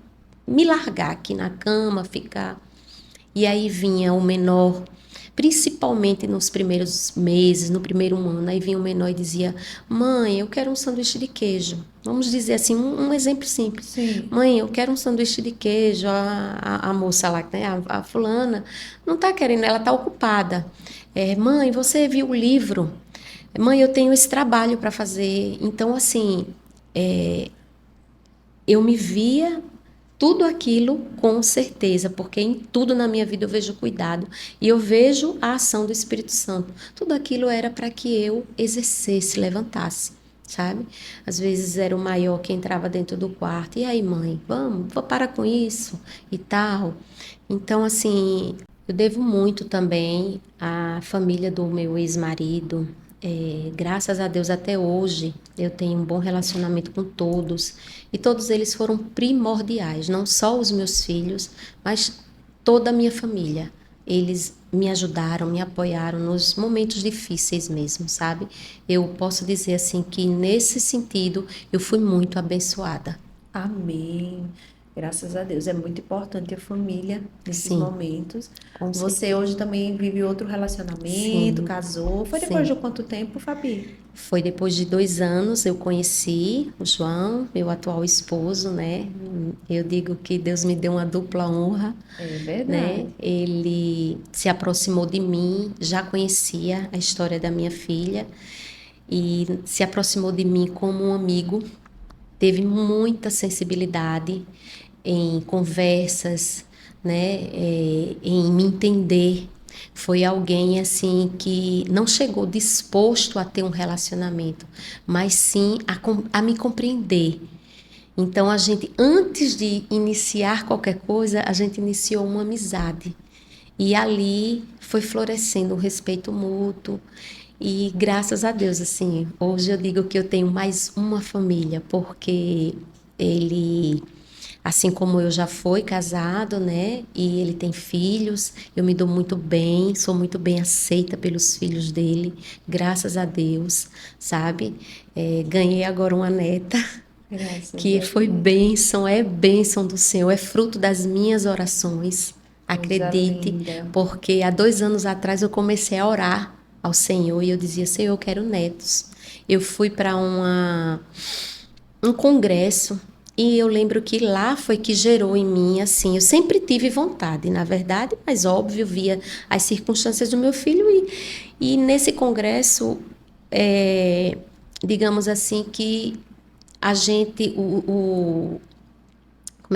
me largar aqui na cama, ficar. E aí vinha o menor, principalmente nos primeiros meses, no primeiro ano, aí vinha o menor e dizia, mãe, eu quero um sanduíche de queijo. Vamos dizer assim, um exemplo simples. Sim. Mãe, eu quero um sanduíche de queijo. A moça lá, né, a fulana, não está querendo, ela está ocupada. Mãe, você viu o livro? Mãe, eu tenho esse trabalho para fazer. Então, assim, eu me via tudo aquilo com certeza, porque em tudo na minha vida eu vejo cuidado e eu vejo a ação do Espírito Santo. Tudo aquilo era para que eu exercesse, levantasse, sabe? Às vezes era o maior que entrava dentro do quarto. E aí, mãe, vamos parar com isso e tal. Então, assim, eu devo muito também à família do meu ex-marido. Graças a Deus, até hoje, eu tenho um bom relacionamento com todos. E todos eles foram primordiais, não só os meus filhos, mas toda a minha família. Eles me ajudaram, me apoiaram nos momentos difíceis mesmo, sabe? Eu posso dizer assim que nesse sentido eu fui muito abençoada. Amém. Graças a Deus. É muito importante a família nesses Sim, momentos. com Você certeza. hoje também vive outro relacionamento, Sim, casou. Foi depois sim. de quanto tempo, Fabi? Foi depois de 2 anos eu conheci o João, meu atual esposo, né? Eu digo que Deus me deu uma dupla honra, É né? verdade. Ele se aproximou de mim, já conhecia a história da minha filha e se aproximou de mim como um amigo, teve muita sensibilidade em conversas, né, em me entender. Foi alguém assim que não chegou disposto a ter um relacionamento, mas sim a me compreender. Então a gente, antes de iniciar qualquer coisa, a gente iniciou uma amizade. E ali foi florescendo um respeito mútuo. E graças a Deus, assim, hoje eu digo que eu tenho mais uma família, porque ele, assim como eu já foi casado, né? E ele tem filhos, eu me dou muito bem, sou muito bem aceita pelos filhos dele, graças a Deus, sabe? Ganhei agora uma neta, Graças que a foi Deus. bênção, é bênção do Senhor, é fruto das minhas orações. Coisa Acredite, linda. porque há 2 anos atrás eu comecei a orar ao Senhor e eu dizia: Senhor, eu quero netos. Eu fui para um congresso e eu lembro que lá foi que gerou em mim, assim, eu sempre tive vontade, na verdade, mas óbvio, via as circunstâncias do meu filho e nesse congresso, é, digamos assim, que a gente, como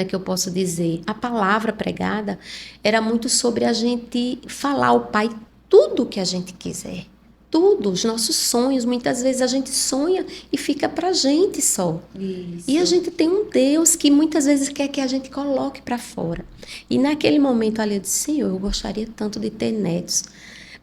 é que eu posso dizer? A palavra pregada era muito sobre a gente falar ao Pai tudo o que a gente quiser. Tudo, os nossos sonhos. Muitas vezes a gente sonha e fica pra gente só. E a Isso. gente tem um Deus que muitas vezes quer que a gente coloque para fora. E naquele momento ali eu disse: Senhor, eu gostaria tanto de ter netos.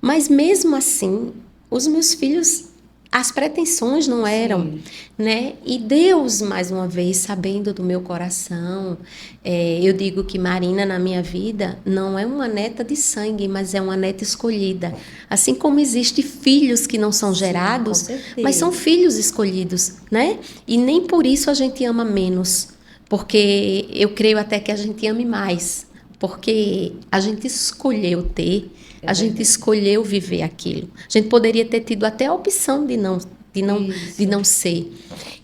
Mas mesmo assim, os meus filhos, as pretensões não eram, Sim. né? E Deus, mais uma vez, sabendo do meu coração, eu digo que Marina, na minha vida, não é uma neta de sangue, mas é uma neta escolhida. Assim como existem filhos que não são Sim, com gerados, mas são certeza. filhos escolhidos, né? E nem por isso a gente ama menos, porque eu creio até que a gente ame mais, porque a gente escolheu ter, É a gente verdade. escolheu viver aquilo. A gente poderia ter tido até a opção de Isso. não ser.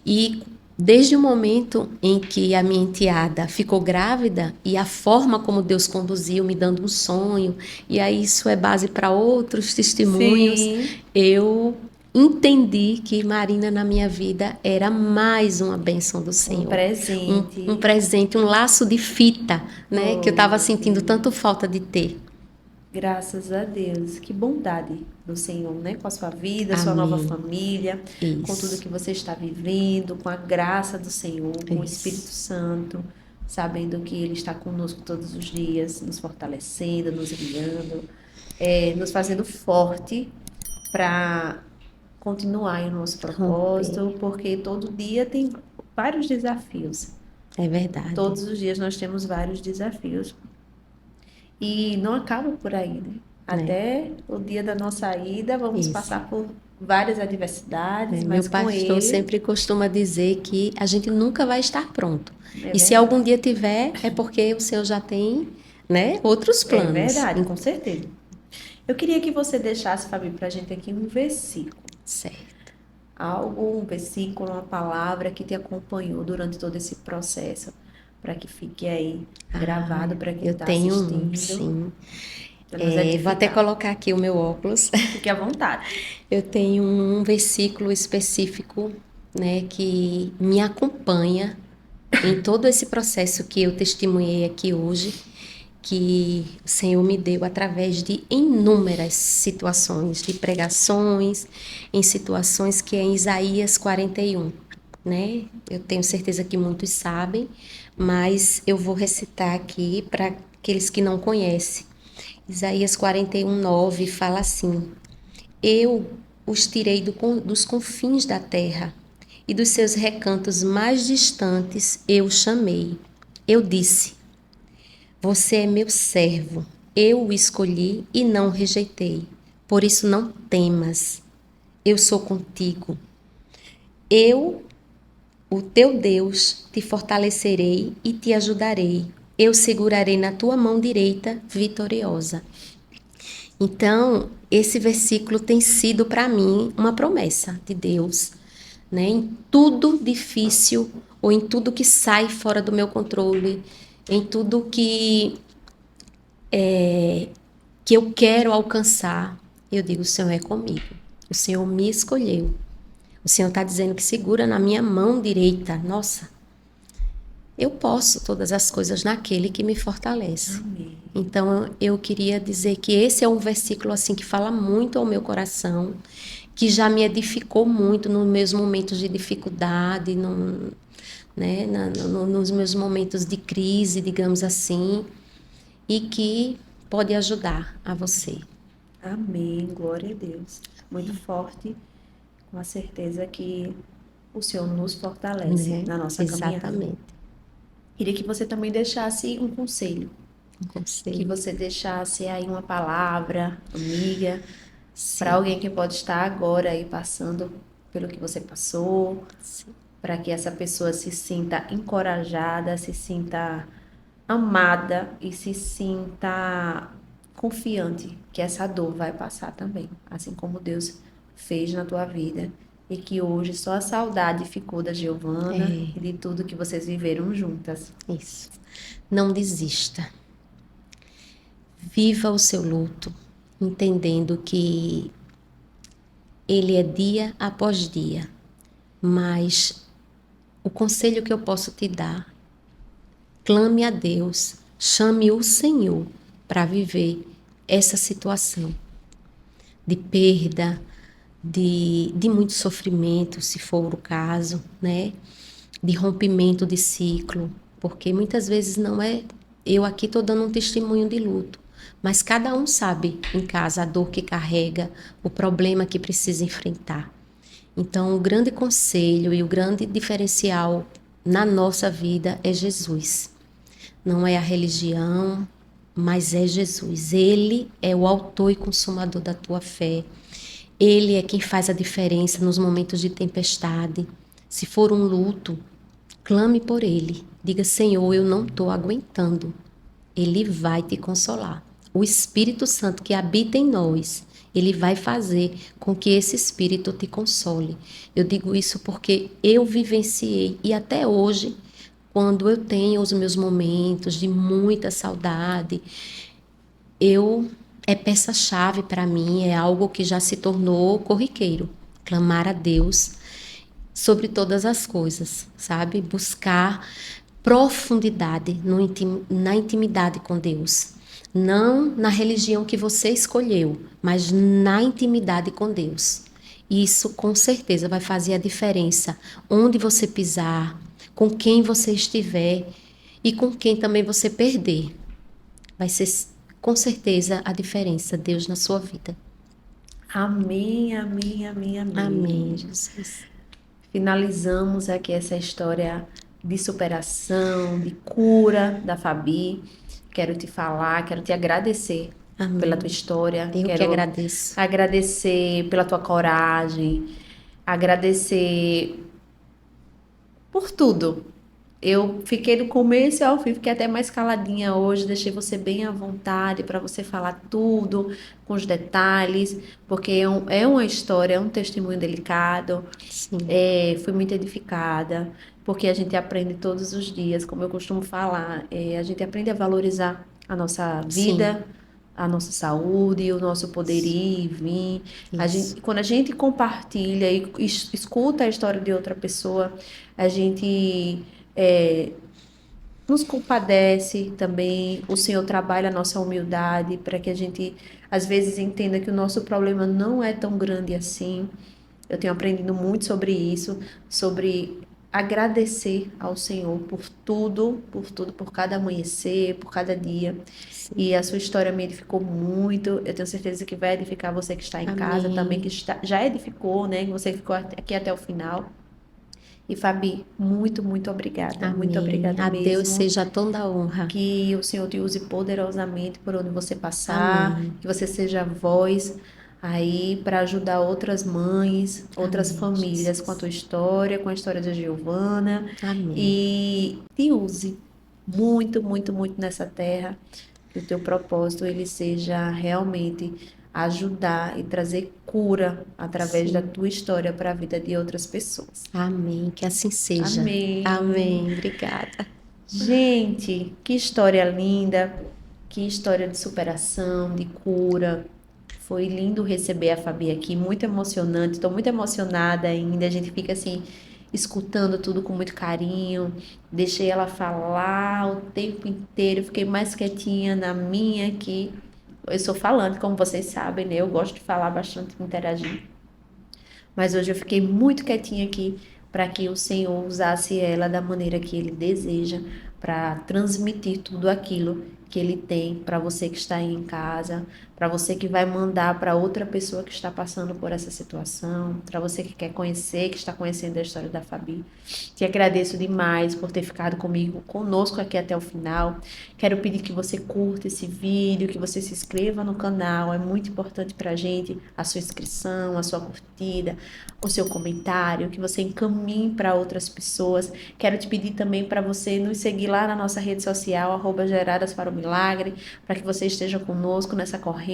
E desde o momento em que a minha enteada ficou grávida e a forma como Deus conduziu, me dando um sonho, e aí isso é base para outros testemunhos, Sim. eu entendi que Marina na minha vida era mais uma bênção do Um Senhor. Um presente. presente, um laço de fita, né, que eu Oh, estava meu sentindo tanto Deus. falta de ter. Graças a Deus. Que bondade do Senhor, né? Com a sua vida, sua nova Amém. família, com tudo Isso, que você está vivendo, com a graça do Senhor, com o Espírito isso. Santo, sabendo que Ele está conosco todos os dias, nos fortalecendo, nos guiando, nos fazendo forte para continuar em nosso propósito, Romper. porque todo dia tem vários desafios. É verdade. Todos os dias nós temos vários desafios. E não acaba por aí, né? Né? Até o dia da nossa ida, vamos Isso. passar por várias adversidades, Meu mas com pastor Ele sempre costuma dizer que a gente nunca vai estar pronto. é E se algum verdade. dia tiver, é porque o Senhor já tem, né, outros É planos. verdade, com certeza. Eu queria que você deixasse, Fabi, para a gente aqui um versículo. Certo. Algo, um versículo, uma palavra que te acompanhou durante todo esse processo, para que fique aí gravado para quem Eu está tenho um, assistindo, sim. para nos Vou até edificar. colocar aqui o meu óculos. Fique à vontade. Eu tenho um versículo específico, né, que me acompanha em todo esse processo que eu testemunhei aqui hoje, que o Senhor me deu através de inúmeras situações, de pregações, em situações que é em Isaías 41, né? Eu tenho certeza que muitos sabem, mas eu vou recitar aqui para aqueles que não conhecem. Isaías 41:9 fala assim: Eu os tirei dos confins da terra, e dos seus recantos mais distantes eu os chamei. Eu disse: Você é meu servo, eu o escolhi e não o rejeitei. Por isso não temas, eu sou contigo. Eu, o teu Deus, te fortalecerei e te ajudarei. Eu segurarei na tua mão direita vitoriosa. Então, esse versículo tem sido para mim uma promessa de Deus, né? Em tudo difícil ou em tudo que sai fora do meu controle, em tudo que eu quero alcançar, eu digo: o Senhor é comigo. O Senhor me escolheu. O Senhor está dizendo que segura na minha mão direita. Nossa, eu posso todas as coisas naquele que me fortalece. Amém. Então, eu queria dizer que esse é um versículo assim que fala muito ao meu coração, que já me edificou muito nos meus momentos de dificuldade, né, nos meus momentos de crise, digamos assim, e que pode ajudar a você. Amém, glória a Deus. Muito forte, com a certeza que o Senhor nos fortalece, né, na nossa caminhada. Exatamente. Queria que você também deixasse um conselho. Que você deixasse aí uma palavra, amiga, para alguém que pode estar agora aí passando pelo que você passou, para que essa pessoa se sinta encorajada, se sinta amada e se sinta confiante que essa dor vai passar também, assim como Deus fez na tua vida. E que hoje só a saudade ficou da Giovana e de tudo que vocês viveram juntas. Isso. Não desista. Viva o seu luto, entendendo que ele é dia após dia. Mas o conselho que eu posso te dar: clame a Deus, chame o Senhor para viver essa situação de perda, de muito sofrimento, se for o caso, né? De rompimento de ciclo, porque muitas vezes não é... Eu aqui estou dando um testemunho de luto, mas cada um sabe em casa a dor que carrega, o problema que precisa enfrentar. Então, o grande conselho e o grande diferencial na nossa vida é Jesus. Não é a religião, mas é Jesus. Ele é o autor e consumador da tua fé. Ele é quem faz a diferença nos momentos de tempestade. Se for um luto, clame por ele. Diga: Senhor, eu não estou aguentando. Ele vai te consolar. O Espírito Santo que habita em nós, ele vai fazer com que esse Espírito te console. Eu digo isso porque eu vivenciei, e até hoje, quando eu tenho os meus momentos de muita saudade, é peça-chave para mim, é algo que já se tornou corriqueiro. Clamar a Deus sobre todas as coisas, sabe? Buscar profundidade na intimidade com Deus. Não na religião que você escolheu, mas na intimidade com Deus. Isso com certeza vai fazer a diferença onde você pisar, com quem você estiver e com quem também você perder. Vai ser com certeza a diferença, Deus, na sua vida. Amém, amém, amém, amém. Amém, Jesus. Finalizamos aqui essa história de superação, de cura da Fabi. Quero te falar, quero te agradecer pela tua história. Eu que agradeço. Agradecer pela tua coragem, agradecer por tudo. Eu fiquei do começo ao fim, fiquei até mais caladinha hoje, deixei você bem à vontade para você falar tudo, com os detalhes, porque é uma história, é um testemunho delicado. Sim. Fui muito edificada, porque a gente aprende todos os dias, como eu costumo falar, a gente aprende a valorizar a nossa vida, sim, a nossa saúde, o nosso poder ir e vir. Quando a gente compartilha e escuta a história de outra pessoa, a gente nos compadece também. O Senhor trabalha a nossa humildade para que a gente, às vezes, entenda que o nosso problema não é tão grande assim. Eu tenho aprendido muito sobre isso, sobre agradecer ao Senhor por tudo, por cada amanhecer, por cada dia. Sim. E a sua história me edificou muito. Eu tenho certeza que vai edificar você que está em casa também, que já edificou, né? Você ficou aqui até o final. E Fabi, muito, muito obrigada. Amém. Muito obrigada a mesmo. Deus seja toda a honra. Que o Senhor te use poderosamente por onde você passar. Amém. Que você seja a voz aí para ajudar outras mães, outras famílias, Jesus, com a tua história, com a história da Giovana. Amém. E te use muito, muito, muito nessa terra. Que o teu propósito ele seja realmente ajudar e trazer cura através da tua história para a vida de outras pessoas. Amém, que assim seja. Amém. Amém, obrigada. Gente, que história linda, que história de superação, de cura. Foi lindo receber a Fabi aqui, muito emocionante, estou muito emocionada ainda, a gente fica assim, escutando tudo com muito carinho, deixei ela falar o tempo inteiro, fiquei mais quietinha na minha aqui. Eu sou falante, como vocês sabem, né? Eu gosto de falar bastante, interagir. Mas hoje eu fiquei muito quietinha aqui para que o Senhor usasse ela da maneira que Ele deseja, para transmitir tudo aquilo que Ele tem para você que está aí em casa, para você que vai mandar para outra pessoa que está passando por essa situação, para você que quer conhecer, que está conhecendo a história da Fabi. Te agradeço demais por ter ficado conosco aqui até o final. Quero pedir que você curta esse vídeo, que você se inscreva no canal, é muito importante para a gente a sua inscrição, a sua curtida, o seu comentário, que você encaminhe para outras pessoas. Quero te pedir também para você nos seguir lá na nossa rede social, @Geradas para o Milagre, para que você esteja conosco nessa corrente,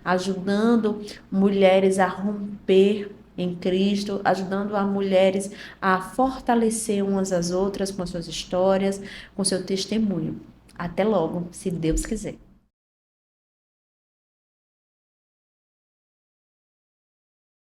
ajudando mulheres a romper em Cristo, ajudando as mulheres a fortalecer umas às outras com as suas histórias, com seu testemunho. Até logo, se Deus quiser.